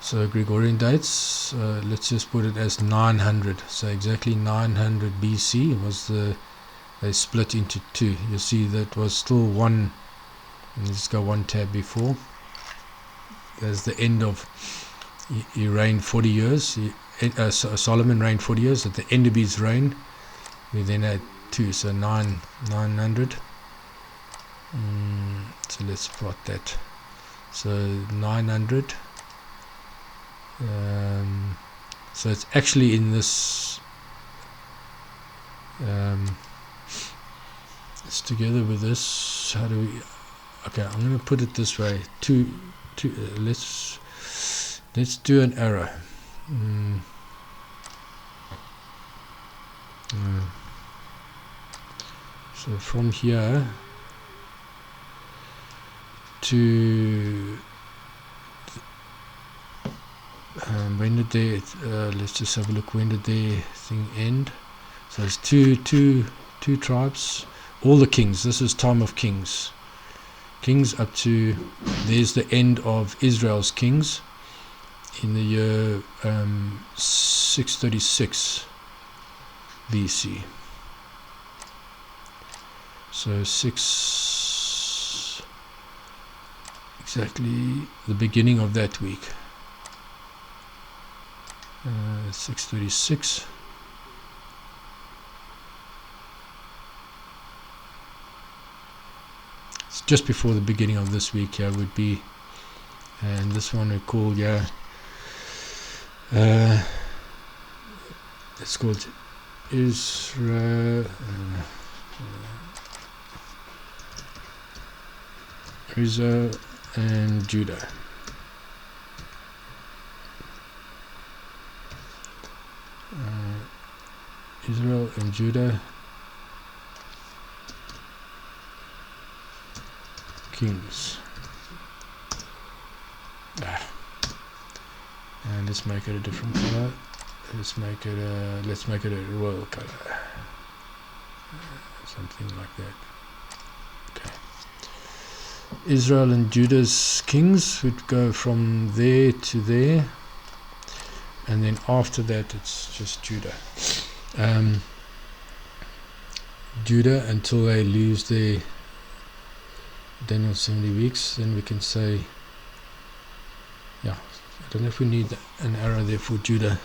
So Gregorian dates, let's just put it as 900. So exactly 900 BC was they split into 2. You see that was still one. Let's go 1 tab before. There's the end of, he reigned 40 years. Solomon reigned 40 years. At the end of his reign, we then had 2, so 900. So let's plot that. So 900. So it's actually in this. It's together with this. How do we? Okay, I'm going to put it this way. Let's do an arrow. So from here to when did they? Let's just have a look. When did their thing end? So it's two tribes. All the kings. This is time of kings. Kings up to, there's the end of Israel's kings in the year 636 BC. So exactly the beginning of that week. 636. It's just before the beginning of this week here would be, and this one we call it's called Israel and Judah. Israel and Judah kings. And let's make it a different color. Let's make it a royal color. Something like that. Okay. Israel and Judah's kings would go from there to there, and then after that it's just Judah. Judah until they lose their Daniel 70 weeks. Then we can say, yeah, I don't know if we need an arrow there for Judah.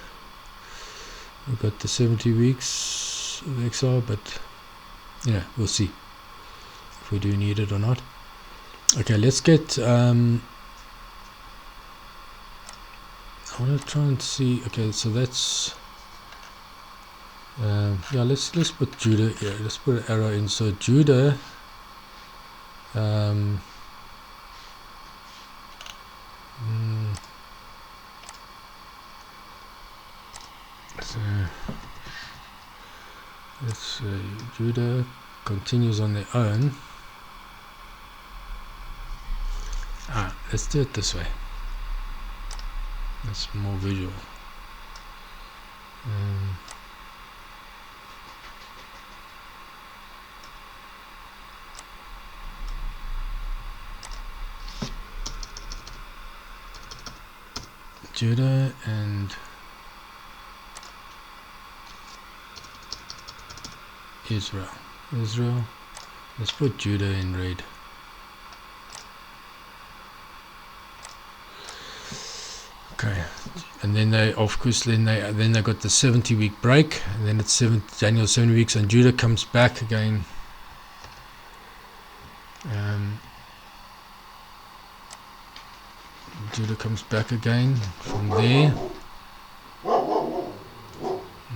We've got the 70 weeks of exile, but yeah, we'll see if we do need it or not. Okay, let's get I want to try and see. Okay, so that's yeah, let's put Judah here. Let's put an arrow in. So Judah so let's say Judah continues on their own. Let's do it this way. That's more visual. Judah and Israel. Let's put Judah in red. Okay, and then they, of course, then they got the 70-week break, and then it's Daniel 7 weeks, and Judah comes back again. Judah comes back again from there.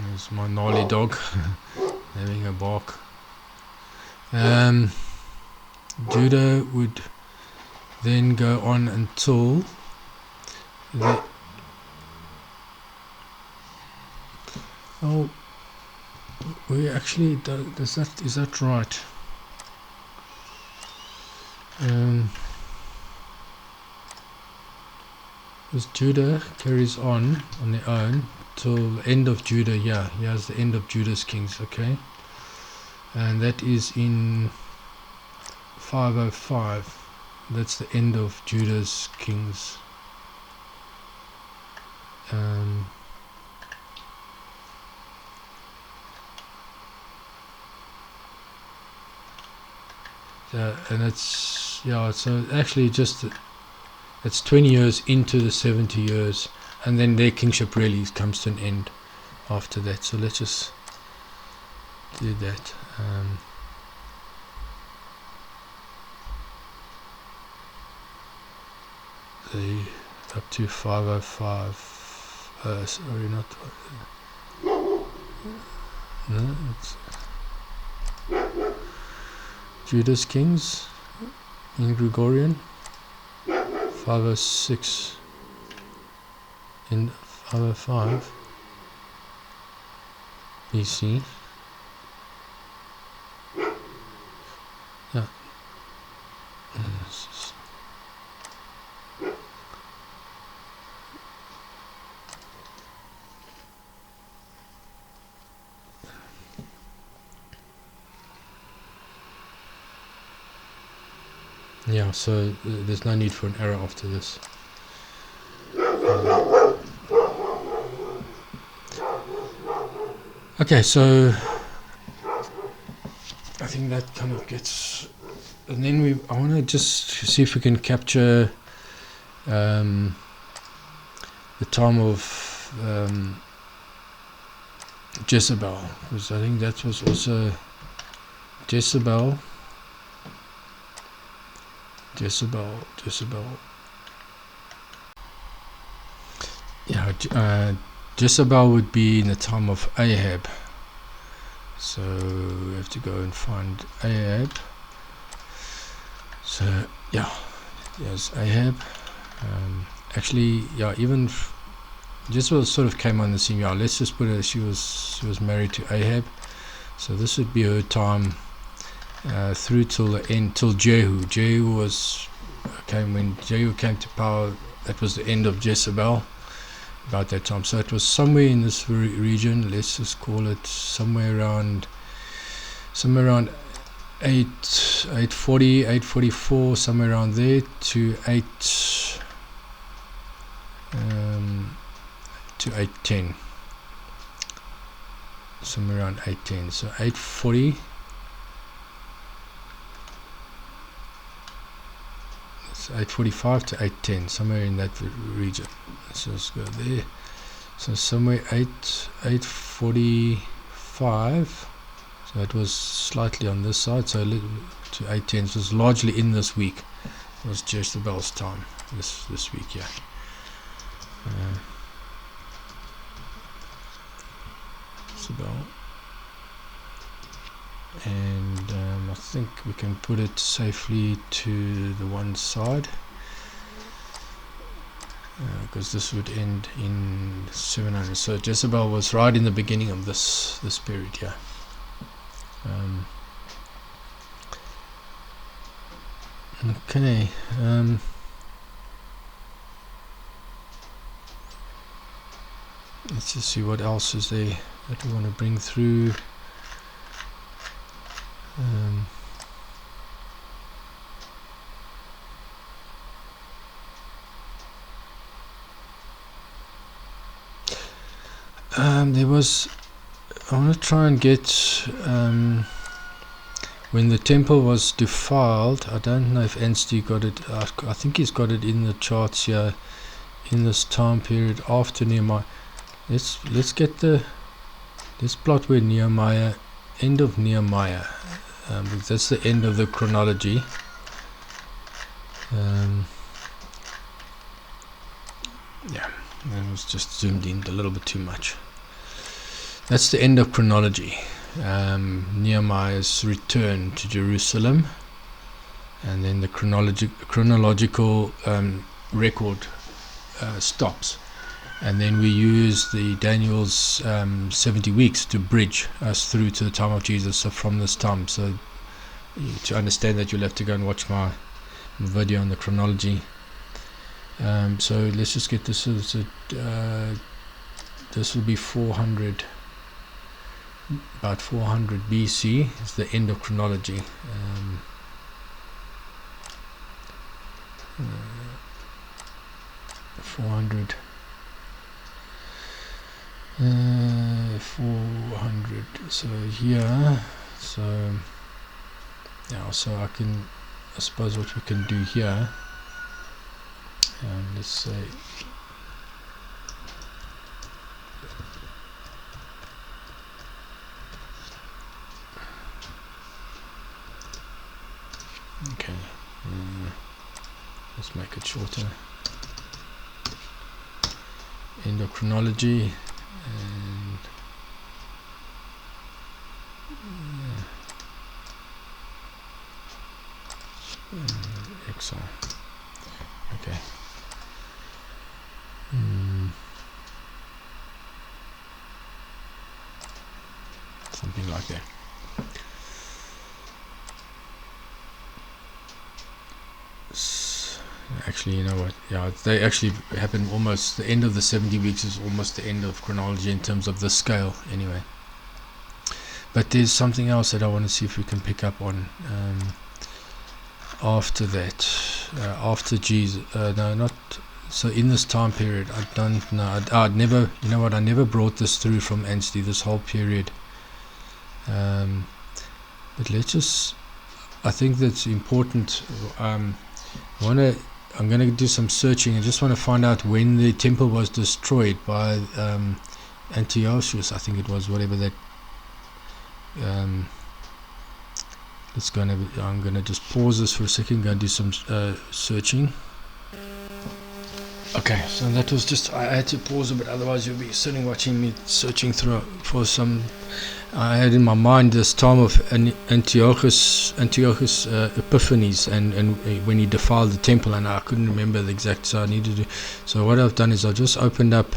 There's my gnarly dog having a bark. Judah would then go on until we actually is that right? Because Judah carries on their own till the end of Judah. Yeah, here's the end of Judah's kings. Okay, and that is in 505. That's the end of Judah's kings. And it's, yeah, so actually just it's 20 years into the 70 years, and then their kingship really comes to an end after that. So let's just do that. Up to 505. sorry, not no, it's Judas Kings in Gregorian 506 in 505 BC. Yeah. Yeah, so there's no need for an error after this. Okay, so I think that kind of gets, and then I want to just see if we can capture the time of Jezebel, because I think that was also Jezebel. Yeah, Jezebel would be in the time of Ahab. So we have to go and find Ahab. So yeah, there's Ahab. Actually, yeah, even Jezebel sort of came on the scene. Yeah, let's just put it. She was married to Ahab. So this would be her time through till the end, till Jehu. When Jehu came to power. That was the end of Jezebel. About that time, so it was somewhere in this region. Let's just call it somewhere around 840, 844, somewhere around there, to 810, somewhere around 810. So 840. It's 845 to 810, somewhere in that region. Let's just go there. So somewhere 845. So it was slightly on this side. So to 810. So it was largely in this week. It was Jezebel's time this week. Yeah. Jezebel. And I think we can put it safely to the one side, because this would end in 700. So Jezebel was right in the beginning of this period. Yeah. Okay. Let's just see what else is there that we want to bring through. There was, I want to try and get when the temple was defiled. I don't know if Anstey got it. I think he's got it in the charts here in this time period after Nehemiah. Let's plot where Nehemiah, end of Nehemiah, because that's the end of the chronology. Yeah, I was just zoomed in a little bit too much. That's the end of chronology. Nehemiah's return to Jerusalem, and then the chronological record stops, and then we use the Daniel's 70 weeks to bridge us through to the time of Jesus. So from this time, so to understand that, you'll have to go and watch my video on the chronology. So let's just get this. This will be 400. About 400 BC is the end of chronology. 400. So here, so yeah, so I suppose what we can do here, let's say okay, let's make it shorter. end of chronology, and exile. Okay. Something like that. Actually, you know what? Yeah, they actually happen almost. The end of the 70 weeks is almost the end of chronology in terms of the scale, anyway. But there's something else that I want to see if we can pick up on after that, after Jesus. No, not so. In this time period, I don't know. I'd never. You know what? I never brought this through from Anstey. This whole period. But let's just. I think that's important. I'm going to do some searching. I just want to find out when the temple was destroyed by Antiochus, I think it was, whatever that. I'm going to just pause this for a second, go and do some searching. Okay, so that was just, I had to pause a bit, otherwise you'll be sitting watching me searching through for some. I had in my mind this time of Antiochus Epiphanes, and when he defiled the temple, and I couldn't remember the exact, so I needed to. So what I've done is I just opened up.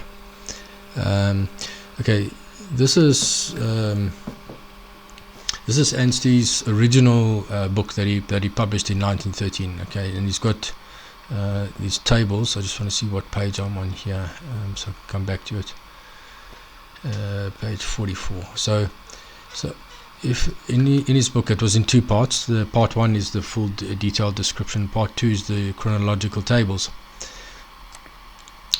Okay, this is Anstey's original book that he published in 1913. Okay, and he's got these tables. I just want to see what page I'm on here, so I can come back to it. Page 44. So if in his book, it was in two parts. The part one is the full detailed description. Part two is the chronological tables.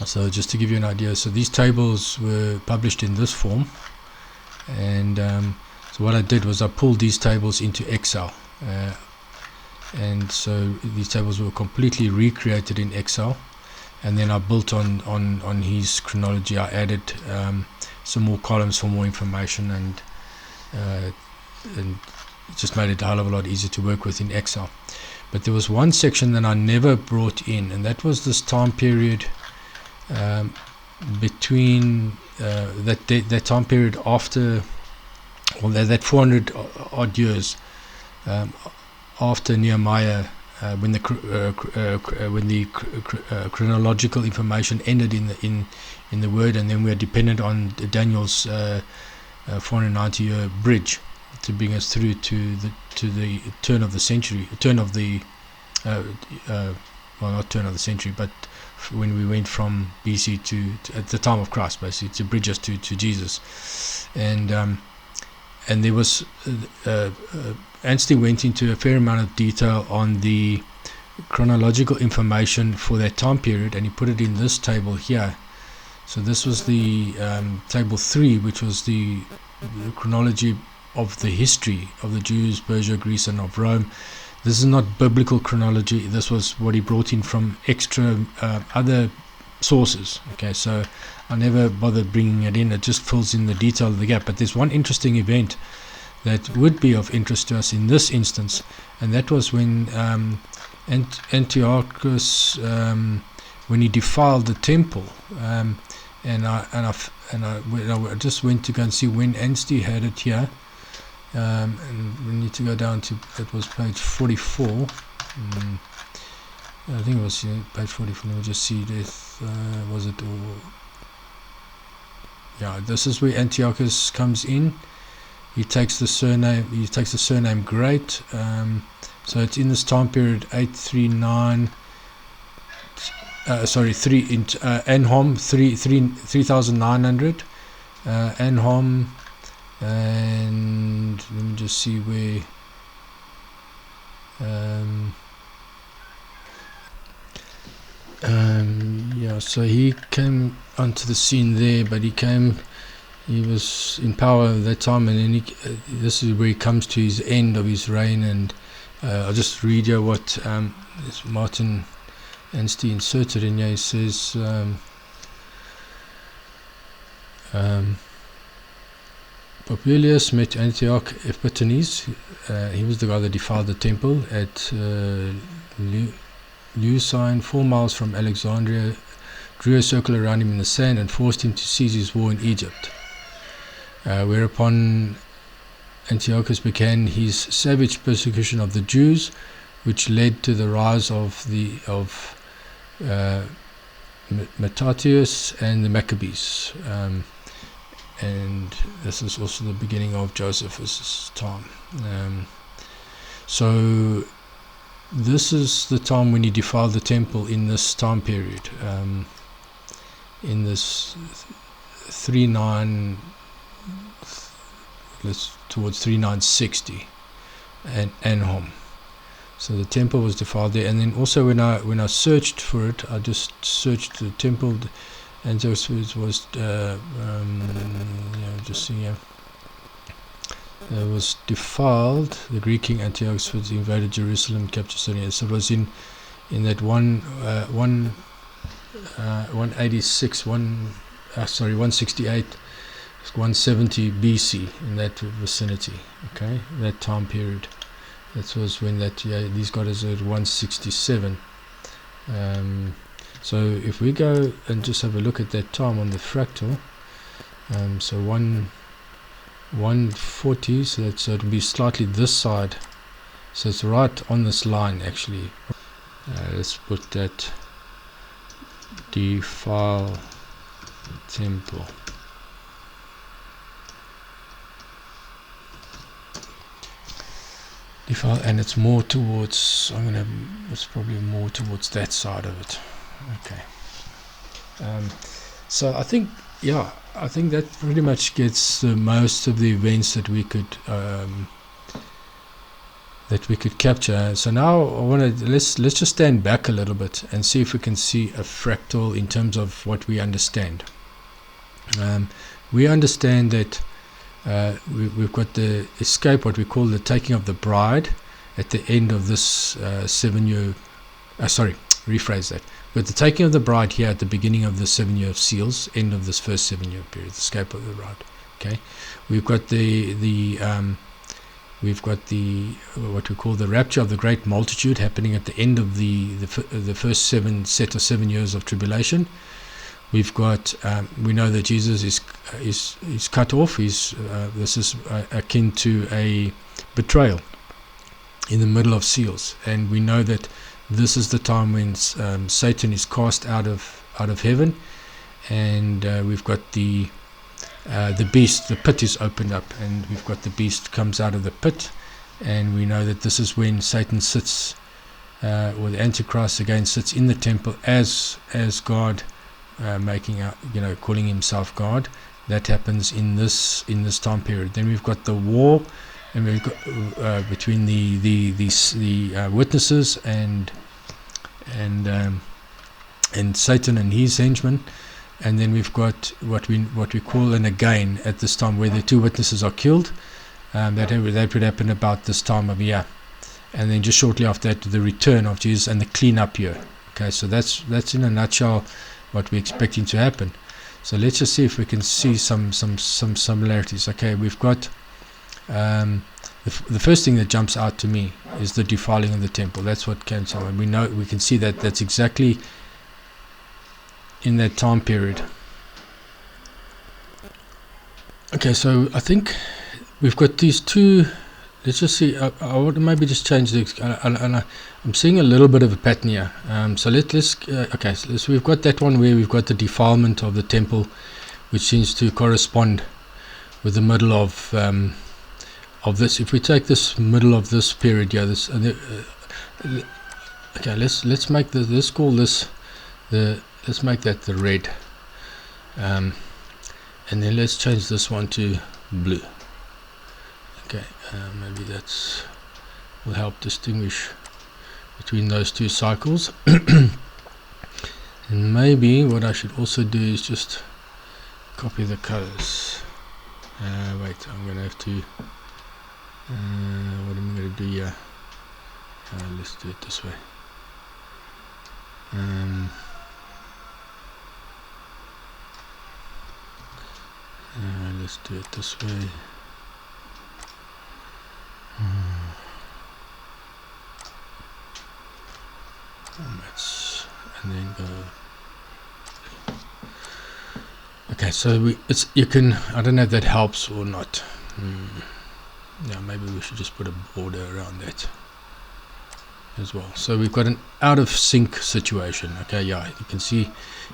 So just to give you an idea, so these tables were published in this form, and so what I did was I pulled these tables into Excel, and so these tables were completely recreated in Excel, and then I built on his chronology. I added some more columns for more information, and it just made it a hell of a lot easier to work with in Excel. But there was one section that I never brought in, and that was this time period between that time period after, well, that 400 odd years after Nehemiah, when the chronological information ended in the word, and then we are dependent on Daniel's 490-year bridge to bring us through to the turn of the century, well, not turn of the century, but when we went from BC to at the time of Christ, basically, to bridge us to Jesus. And there was Anstey went into a fair amount of detail on the chronological information for that time period, and he put it in this table here. So this was the table 3, which was the chronology of the history of the Jews, Persia, Greece, and of Rome. This is not biblical chronology. This was what he brought in from extra other sources. Okay, so I never bothered bringing it in. It just fills in the detail of the gap. But there's one interesting event that would be of interest to us in this instance, and that was when Antiochus, when he defiled the temple, and I just went to go and see when Anstey had it here. And we need to go down to, that was page 44. I think it was page 44. Let me just see this. Was it all? Yeah, this is where Antiochus comes in. He takes the surname. He takes the surname Great. So it's in this time period 839. Anhom 3900. Anhom. And let me just see where yeah, so he came onto the scene there, but he was in power at that time, and then this is where he comes to his end of his reign. And I'll just read you what Martin Anstey inserted in here. He says Populius met Antioch Epiphanes. He was the guy that defiled the temple at Leusine, 4 miles from Alexandria, drew a circle around him in the sand, and forced him to cease his war in Egypt. Whereupon Antiochus began his savage persecution of the Jews, which led to the rise of Mattathias and the Maccabees, and this is also the beginning of Josephus' time. So this is the time when he defiled the temple in this time period, in this 3960 and Anhom. So the temple was defiled there. And then also when I searched for it, I just searched the temple, and Antiochus was just see here. It was defiled. The Greek king Antiochus invaded Jerusalem, captured Syria. So it was in that 168, 170 BC, in that vicinity. Okay, that time period. That was when these got us at 167. So if we go and just have a look at that time on the fractal, so 140, so it'll be slightly this side, so it's right on this line actually. Let's put that defile temple. Defile, and it's more towards, it's probably more towards that side of it. Okay. So I think that pretty much gets most of the events that we could capture. So now I want to let's just stand back a little bit and see if we can see a fractal in terms of what we understand. We understand that we've got the escape, what we call the taking of the bride, at the end of this 7-year. Rephrase that. With the taking of the bride here at the beginning of the 7 year of seals, end of this first 7-year period, the escape of the bride. Okay, we've got the what we call the rapture of the great multitude happening at the end of the first 7 years of tribulation. We've got we know that Jesus is cut off. This is akin to a betrayal in the middle of seals, and we know that this is the time when Satan is cast out of heaven, and we've got the beast. The pit is opened up, and we've got the beast comes out of the pit, and we know that this is when Satan sits, or the Antichrist again sits in the temple as God, making out, calling himself God. That happens in this time period. Then we've got the war, and we've got between the witnesses and Satan and his henchmen. And then we've got what we call an again at this time, where the 2 witnesses are killed. That would happen about this time of year, and then just shortly after that, the return of Jesus and the clean-up year. Okay, so that's in a nutshell what we're expecting to happen. So let's just see if we can see some similarities. Okay, we've got the first thing that jumps out to me is the defiling of the temple. That's what came to mind. We can see that that's exactly in that time period. Okay, so I think we've got these 2. Let's just see. I want to maybe just change the. I'm seeing a little bit of a pattern here. So let's. Okay, so we've got that one where we've got the defilement of the temple, which seems to correspond with the middle of this. If we take this middle of this period here, okay, let's make let's call this let's make that the red, and then let's change this one to blue. Okay, maybe that's will help distinguish between those 2 cycles. And maybe what I should also do is just copy the colors. Wait, I'm gonna have to. What am I gonna do here? Let's do it this way. Let's do it this way. And then go Okay, so you can, I don't know if that helps or not. Yeah, maybe we should just put a border around that as well. So we've got an out of sync situation. Okay, yeah, you can see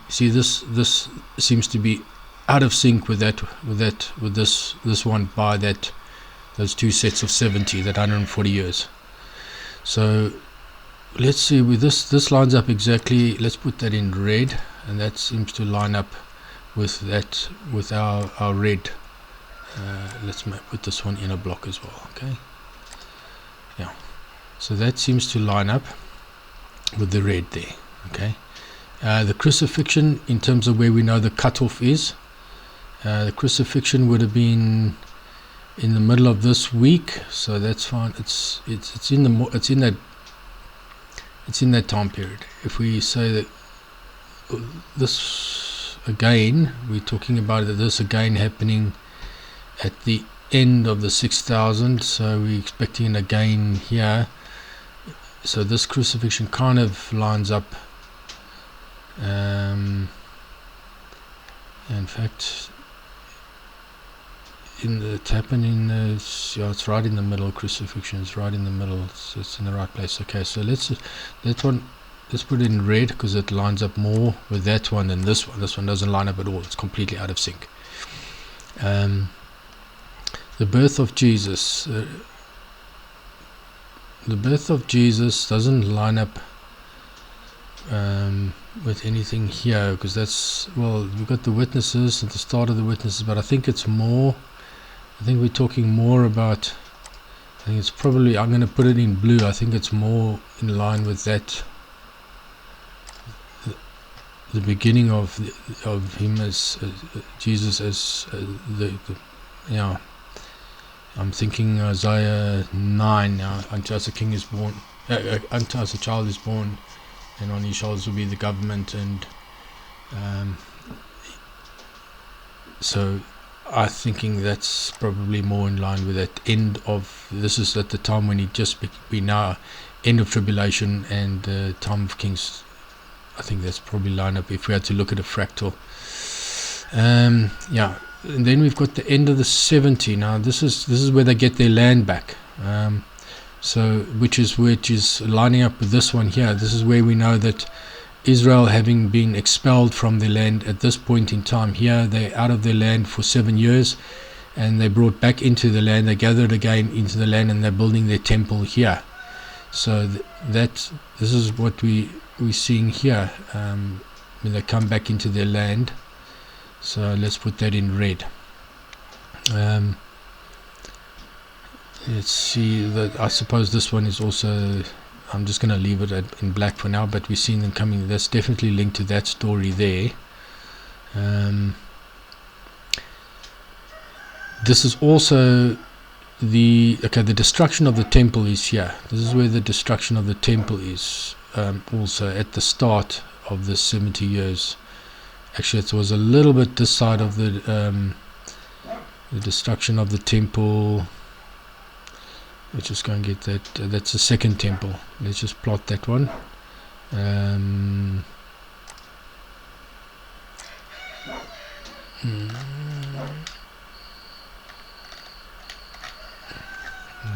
this seems to be out of sync with this one by those two sets of 70, that 140 years. So let's see, with this lines up exactly. Let's put that in red, and that seems to line up with that, with our red. Let's put this one in a block as well. Okay, yeah, so that seems to line up with the red there. Okay, the crucifixion, in terms of where we know the cutoff is, the crucifixion would have been in the middle of this week, so that's fine. It's in that time period. If we say that this again, we're talking about this again happening at the end of the 6000, so we're expecting it again here. So this crucifixion kind of lines up. In fact, it's happening. It's right in the middle. Crucifixion is right in the middle, so it's in the right place. Okay, so let's put it in red, because it lines up more with that one than this one. This one doesn't line up at all. It's completely out of sync. The birth of Jesus. The birth of Jesus doesn't line up with anything here, because that's, well, we've got the witnesses at the start of the witnesses, but I think it's more, I think we're talking more about, I think it's probably, I'm going to put it in blue, I think it's more in line with that, the beginning of him as Jesus as yeah, I'm thinking Isaiah 9 now. Unto us a king is born, unto us a child is born, and on his shoulders will be the government. And so I'm thinking that's probably more in line with that end of, this is at the time when he just be now end of tribulation and time of kings. I think that's probably line up if we had to look at a fractal. Yeah. And then we've got the end of the 70. Now this is where they get their land back. So which is lining up with this one here. This is where we know that Israel, having been expelled from their land at this point in time here, they're out of their land for 7 years, and they brought back into the land. They gathered again into the land, and they're building their temple here. So this is what we're seeing here, when they come back into their land. So let's put that in red. Let's see, that I suppose this one is also, I'm just going to leave it in black for now, but we've seen them coming. That's definitely linked to that story there. This is also the destruction of the temple is here. This is where the destruction of the temple is, also at the start of the 70 years. Actually, it was a little bit this side of the destruction of the temple. Let's just go and get that. That's the second temple. Let's just plot that one. I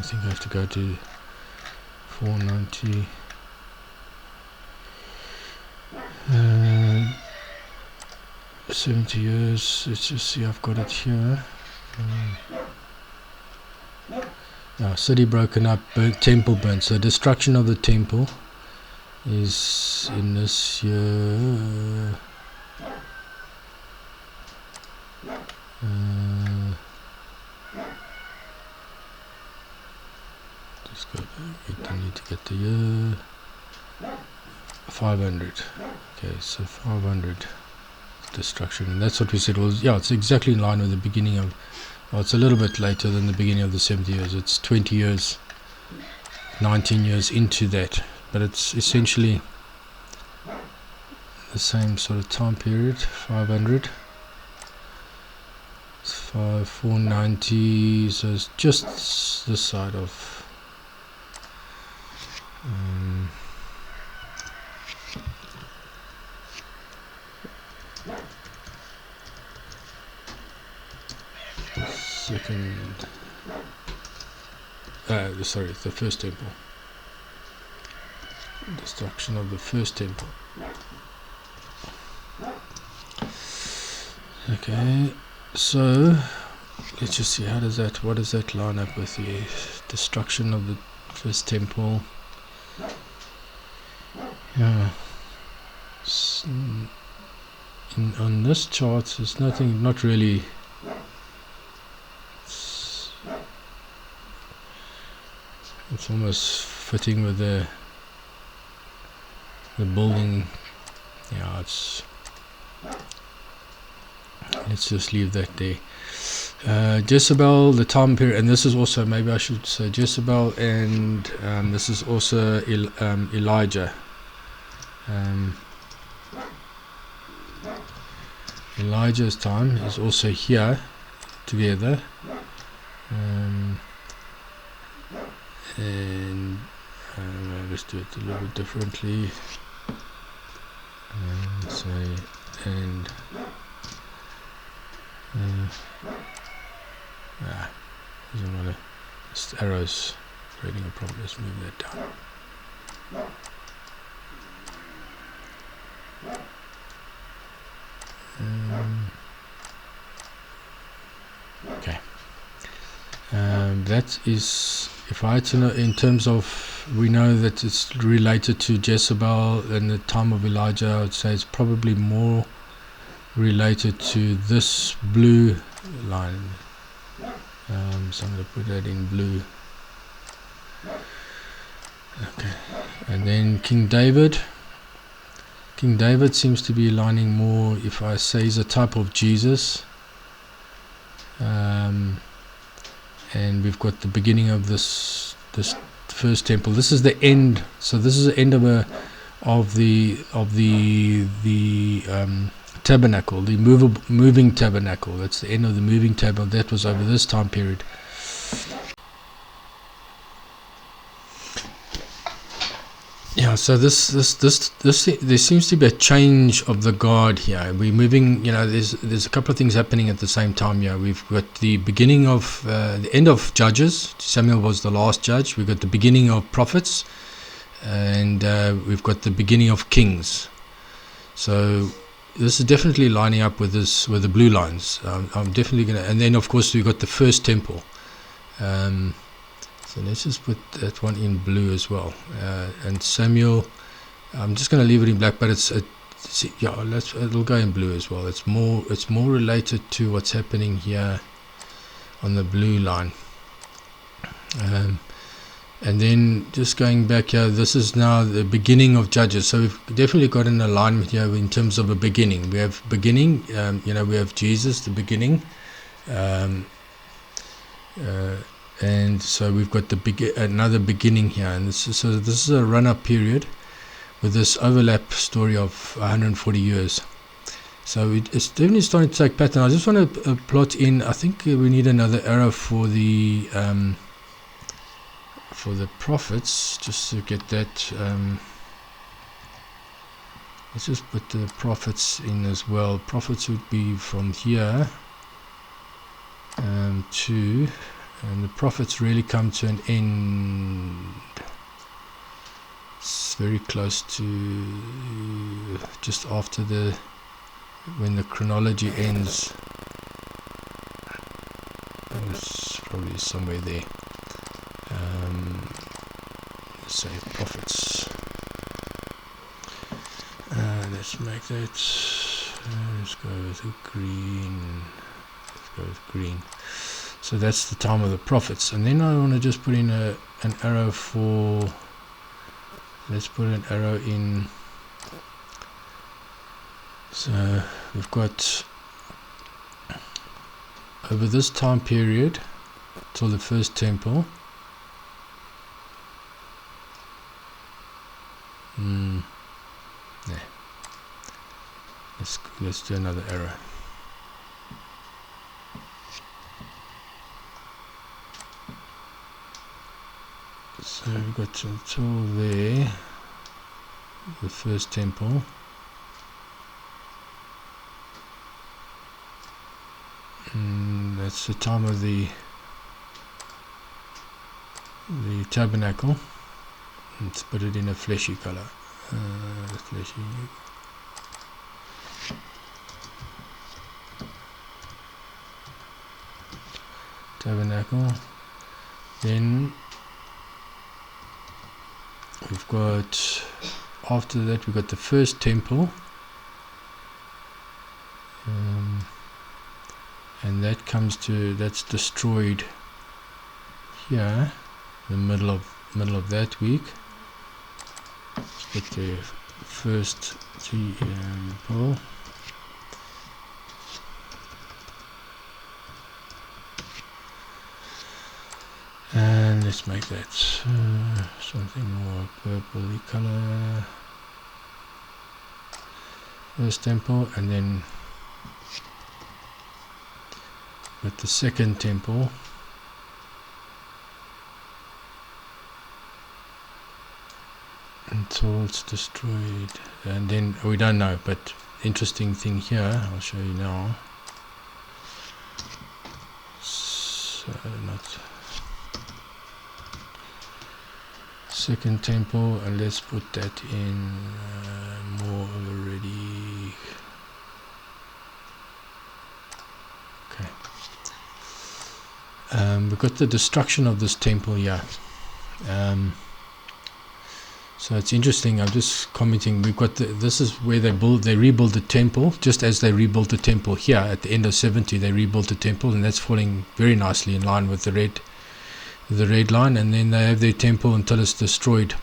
think I have to go to 490. 70 years. Let's just see, I've got it here. City broken up, temple burnt. So destruction of the temple is in this year. Just go back. I need to get the year. 500. Okay, so 500 destruction, and that's what we said was, yeah, it's exactly in line with the beginning of, well, it's a little bit later than the beginning of the 70 years. It's 20 years, 19 years into that, but it's essentially the same sort of time period. 500, it's 490, so it's just this side of sorry, the first temple. Destruction of the first temple. Okay, so let's just see what does that line up with the destruction of the first temple. Yeah, on this chart there's nothing, not really. It's almost fitting with the building. Yeah, let's just leave that there. Jezebel, the time period, and this is also, maybe I should say Jezebel, and this is also Elijah. Elijah's time is also here together, and let's do it a little bit differently. Doesn't matter. This arrow's creating a problem. Let's move that down. Okay. That is, if I had to know, in terms of, we know that it's related to Jezebel and the time of Elijah. I would say it's probably more related to this blue line. So I'm going to put that in blue. Okay, and then King David. King David seems to be aligning more, if I say, he's a type of Jesus. And we've got the beginning of this first temple. This is the end. So this is the end of the tabernacle, the moving tabernacle. That's the end of the moving tabernacle. That was over this time period. Yeah, so this there seems to be a change of the guard here. We're moving, there's a couple of things happening at the same time here. We've got the beginning of the end of Judges. Samuel was the last judge. We've got the beginning of prophets, and we've got the beginning of kings. So this is definitely lining up with the blue lines. I'm definitely gonna, and then of course we've got the first temple. So let's just put that one in blue as well. And Samuel, I'm just going to leave it in black, but it'll go in blue as well. It's more related to what's happening here on the blue line. And then just going back here, this is now the beginning of Judges. So we've definitely got an alignment here in terms of a beginning. We have beginning, we have Jesus, the beginning. And so we've got another beginning here, and this is a run-up period with this overlap story of 140 years. So it's definitely starting to take pattern. I just want to plot in. I think we need another arrow for the prophets, just to get that. Let's just put the prophets in as well. Prophets would be from here to. And the prophets really come to an end. It's very close to just after when the chronology ends. It's probably somewhere there. Let's say prophets. Let's make that. Let's go with green. So that's the time of the prophets. And then I want to just put in an arrow for, let's put an arrow in. So we've got over this time period till the first temple. Yeah. Let's do another arrow. So we've got until there, the first temple. it's the time of the tabernacle. Let's put it in a fleshy color. Fleshy. Tabernacle. Then we've got, after that we've got the first temple, and that comes to, that's destroyed here, the middle of that week. Let's get the first temple. And let's make that something more purpley color. First temple, and then with the second temple. Until it's destroyed, and then we don't know. But interesting thing here, I'll show you now. So not second temple, and let's put that in more already. Okay. We've got the destruction of this temple here. So it's interesting. I'm just commenting. We've got this is where they rebuild the temple, just as they rebuilt the temple here at the end of 70. They rebuilt the temple, and that's falling very nicely in line with the red line. And then they have their temple until it's destroyed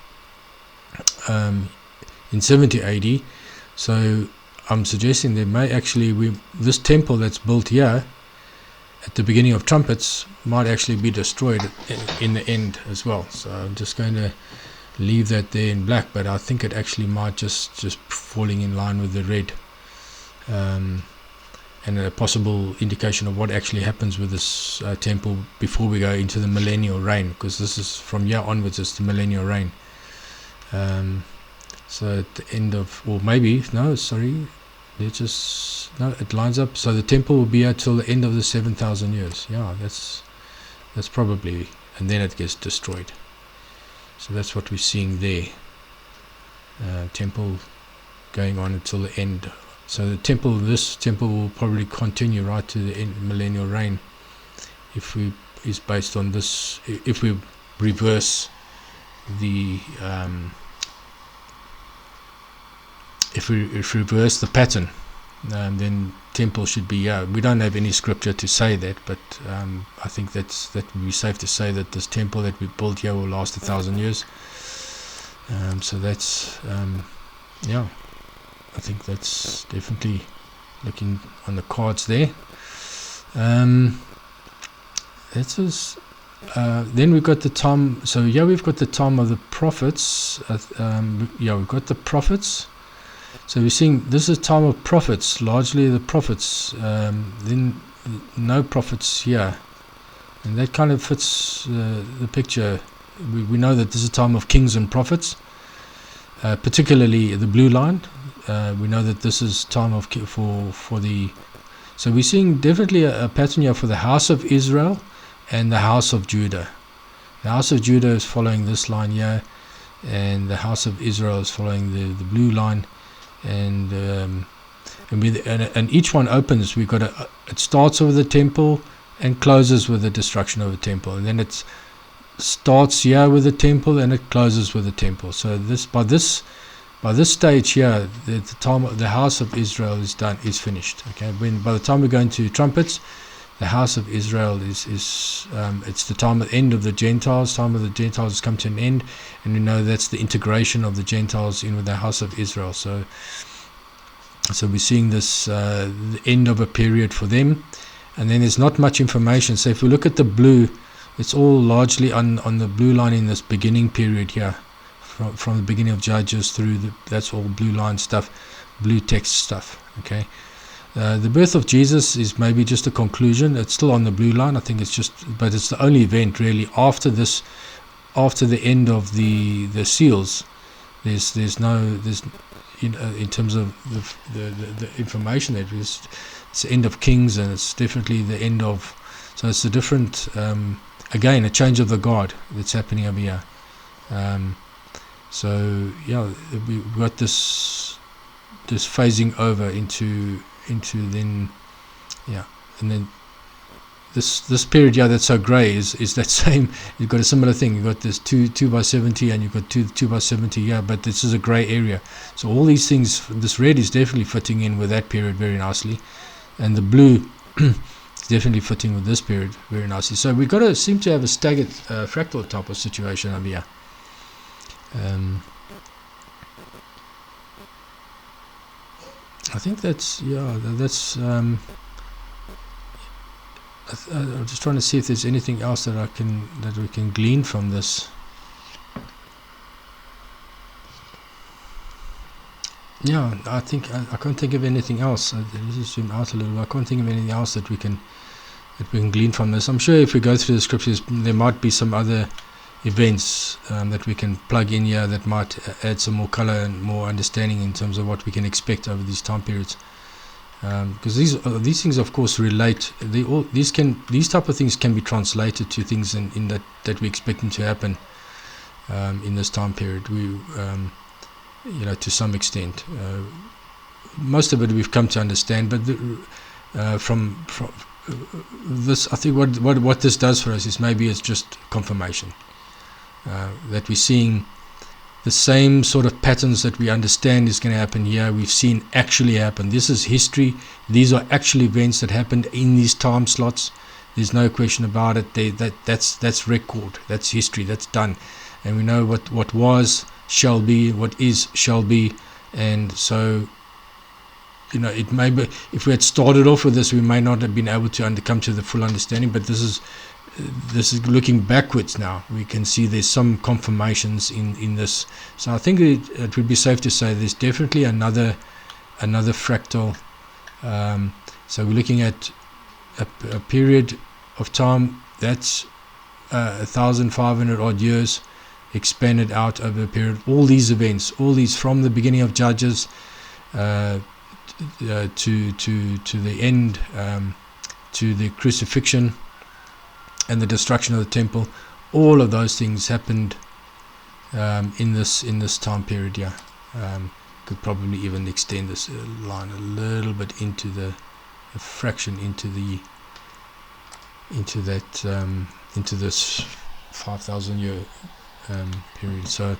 in 70 AD. So I'm suggesting there may actually this temple that's built here at the beginning of trumpets might actually be destroyed in the end as well. So I'm just going to leave that there in black, but I think it actually might just falling in line with the red, and a possible indication of what actually happens with this temple before we go into the millennial reign, because this is from here onwards, it's the millennial reign. So at the end of, or maybe no, sorry, it lines up. So the temple will be here till the end of the 7,000 years. Yeah, that's probably, and then it gets destroyed. So that's what we're seeing there. Temple going on until the end. So this temple will probably continue right to the end, millennial reign, is based on this. If we reverse the reverse the pattern, then temple should be. We don't have any scripture to say that, but I think that would be safe to say that this temple that we built here will last 1,000 years. So that's I think that's definitely looking on the cards there. Then we've got the time. So we've got the time of the prophets. We've got the prophets. So we're seeing this is time of prophets, largely the prophets. Then no prophets here, and that kind of fits the picture. We know that this is a time of kings and prophets, particularly the blue line. We know that this is time of for the. So we're seeing definitely a pattern here for the house of Israel and the house of Judah. The house of Judah is following this line here, and the house of Israel is following the blue line. And each one opens. We've got it starts with the temple and closes with the destruction of the temple, and then it starts here with the temple and it closes with the temple. So by this stage here, the time of the house of Israel is finished. Okay, by the time we go into trumpets, the house of Israel is it's the time of the end of the Gentiles. Time of the Gentiles has come to an end, and we know that's the integration of the Gentiles in with the house of Israel. So we're seeing this the end of a period for them, and then there's not much information. So if we look at the blue, it's all largely on the blue line in this beginning period here, from the beginning of Judges through that's all blue line stuff, blue text stuff. Okay. The birth of Jesus is maybe just a conclusion. It's still on the blue line. I think but it's the only event really after the end of the seals. There's in terms of the information that it's the end of Kings, and it's definitely the end of So it's a different, again, a change of the guard that's happening over here. So yeah, we've got this phasing over into then, yeah, and then this period here that's so grey is that same. You've got a similar thing. You've got this 2 by 70, and you've got 2 by 70 here, but this is a grey area. So all these things, this red is definitely fitting in with that period very nicely, and the blue is definitely fitting with this period very nicely. So we've got to seem to have a staggered fractal type of situation over here. I think that's, yeah, that's I'm just trying to see if there's anything else that we can glean from this. Yeah, I think I can't think of anything else. Let's just zoom out a little. I can't think of anything else that we can glean from this. I'm sure if we go through the scriptures, there might be some other events that we can plug in here that might add some more color and more understanding in terms of what we can expect over these time periods. Because these things, of course, relate. These type of things can be translated to things in that we expecting to happen in this time period. We, to some extent, most of it we've come to understand. But from this, I think what this does for us is maybe it's just confirmation that we're seeing the same sort of patterns that we understand is going to happen here. We've seen actually happen. This is history. These are actual events that happened in these time slots. There's no question about it. That's record. That's history. That's done. And we know what was shall be, what is shall be. And so, it may be, if we had started off with this, we may not have been able to come to the full understanding. But this is looking backwards now. We can see there's some confirmations in this. So I think it would be safe to say there's definitely another fractal. So we're looking at a period of time that's 1,500 odd years expanded out over a period. All these events, all these from the beginning of Judges to the end, to the crucifixion and the destruction of the temple, all of those things happened in this time period. Yeah, could probably even extend this line a little bit into the fraction into this 5,000 year period. So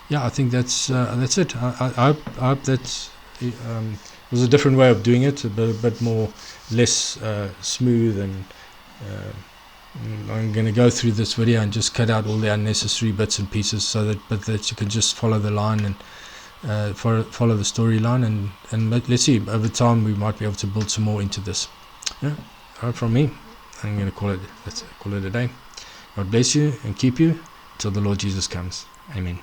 yeah, I think that's it. I hope that was a different way of doing it, a bit more less smooth, and I'm going to go through this video and just cut out all the unnecessary bits and pieces, so that you can just follow the line and follow the storyline, and let's see, over time we might be able to build some more into this. Yeah, all right, from me, I'm going to call it a day. God bless you and keep you till the Lord Jesus comes. Amen.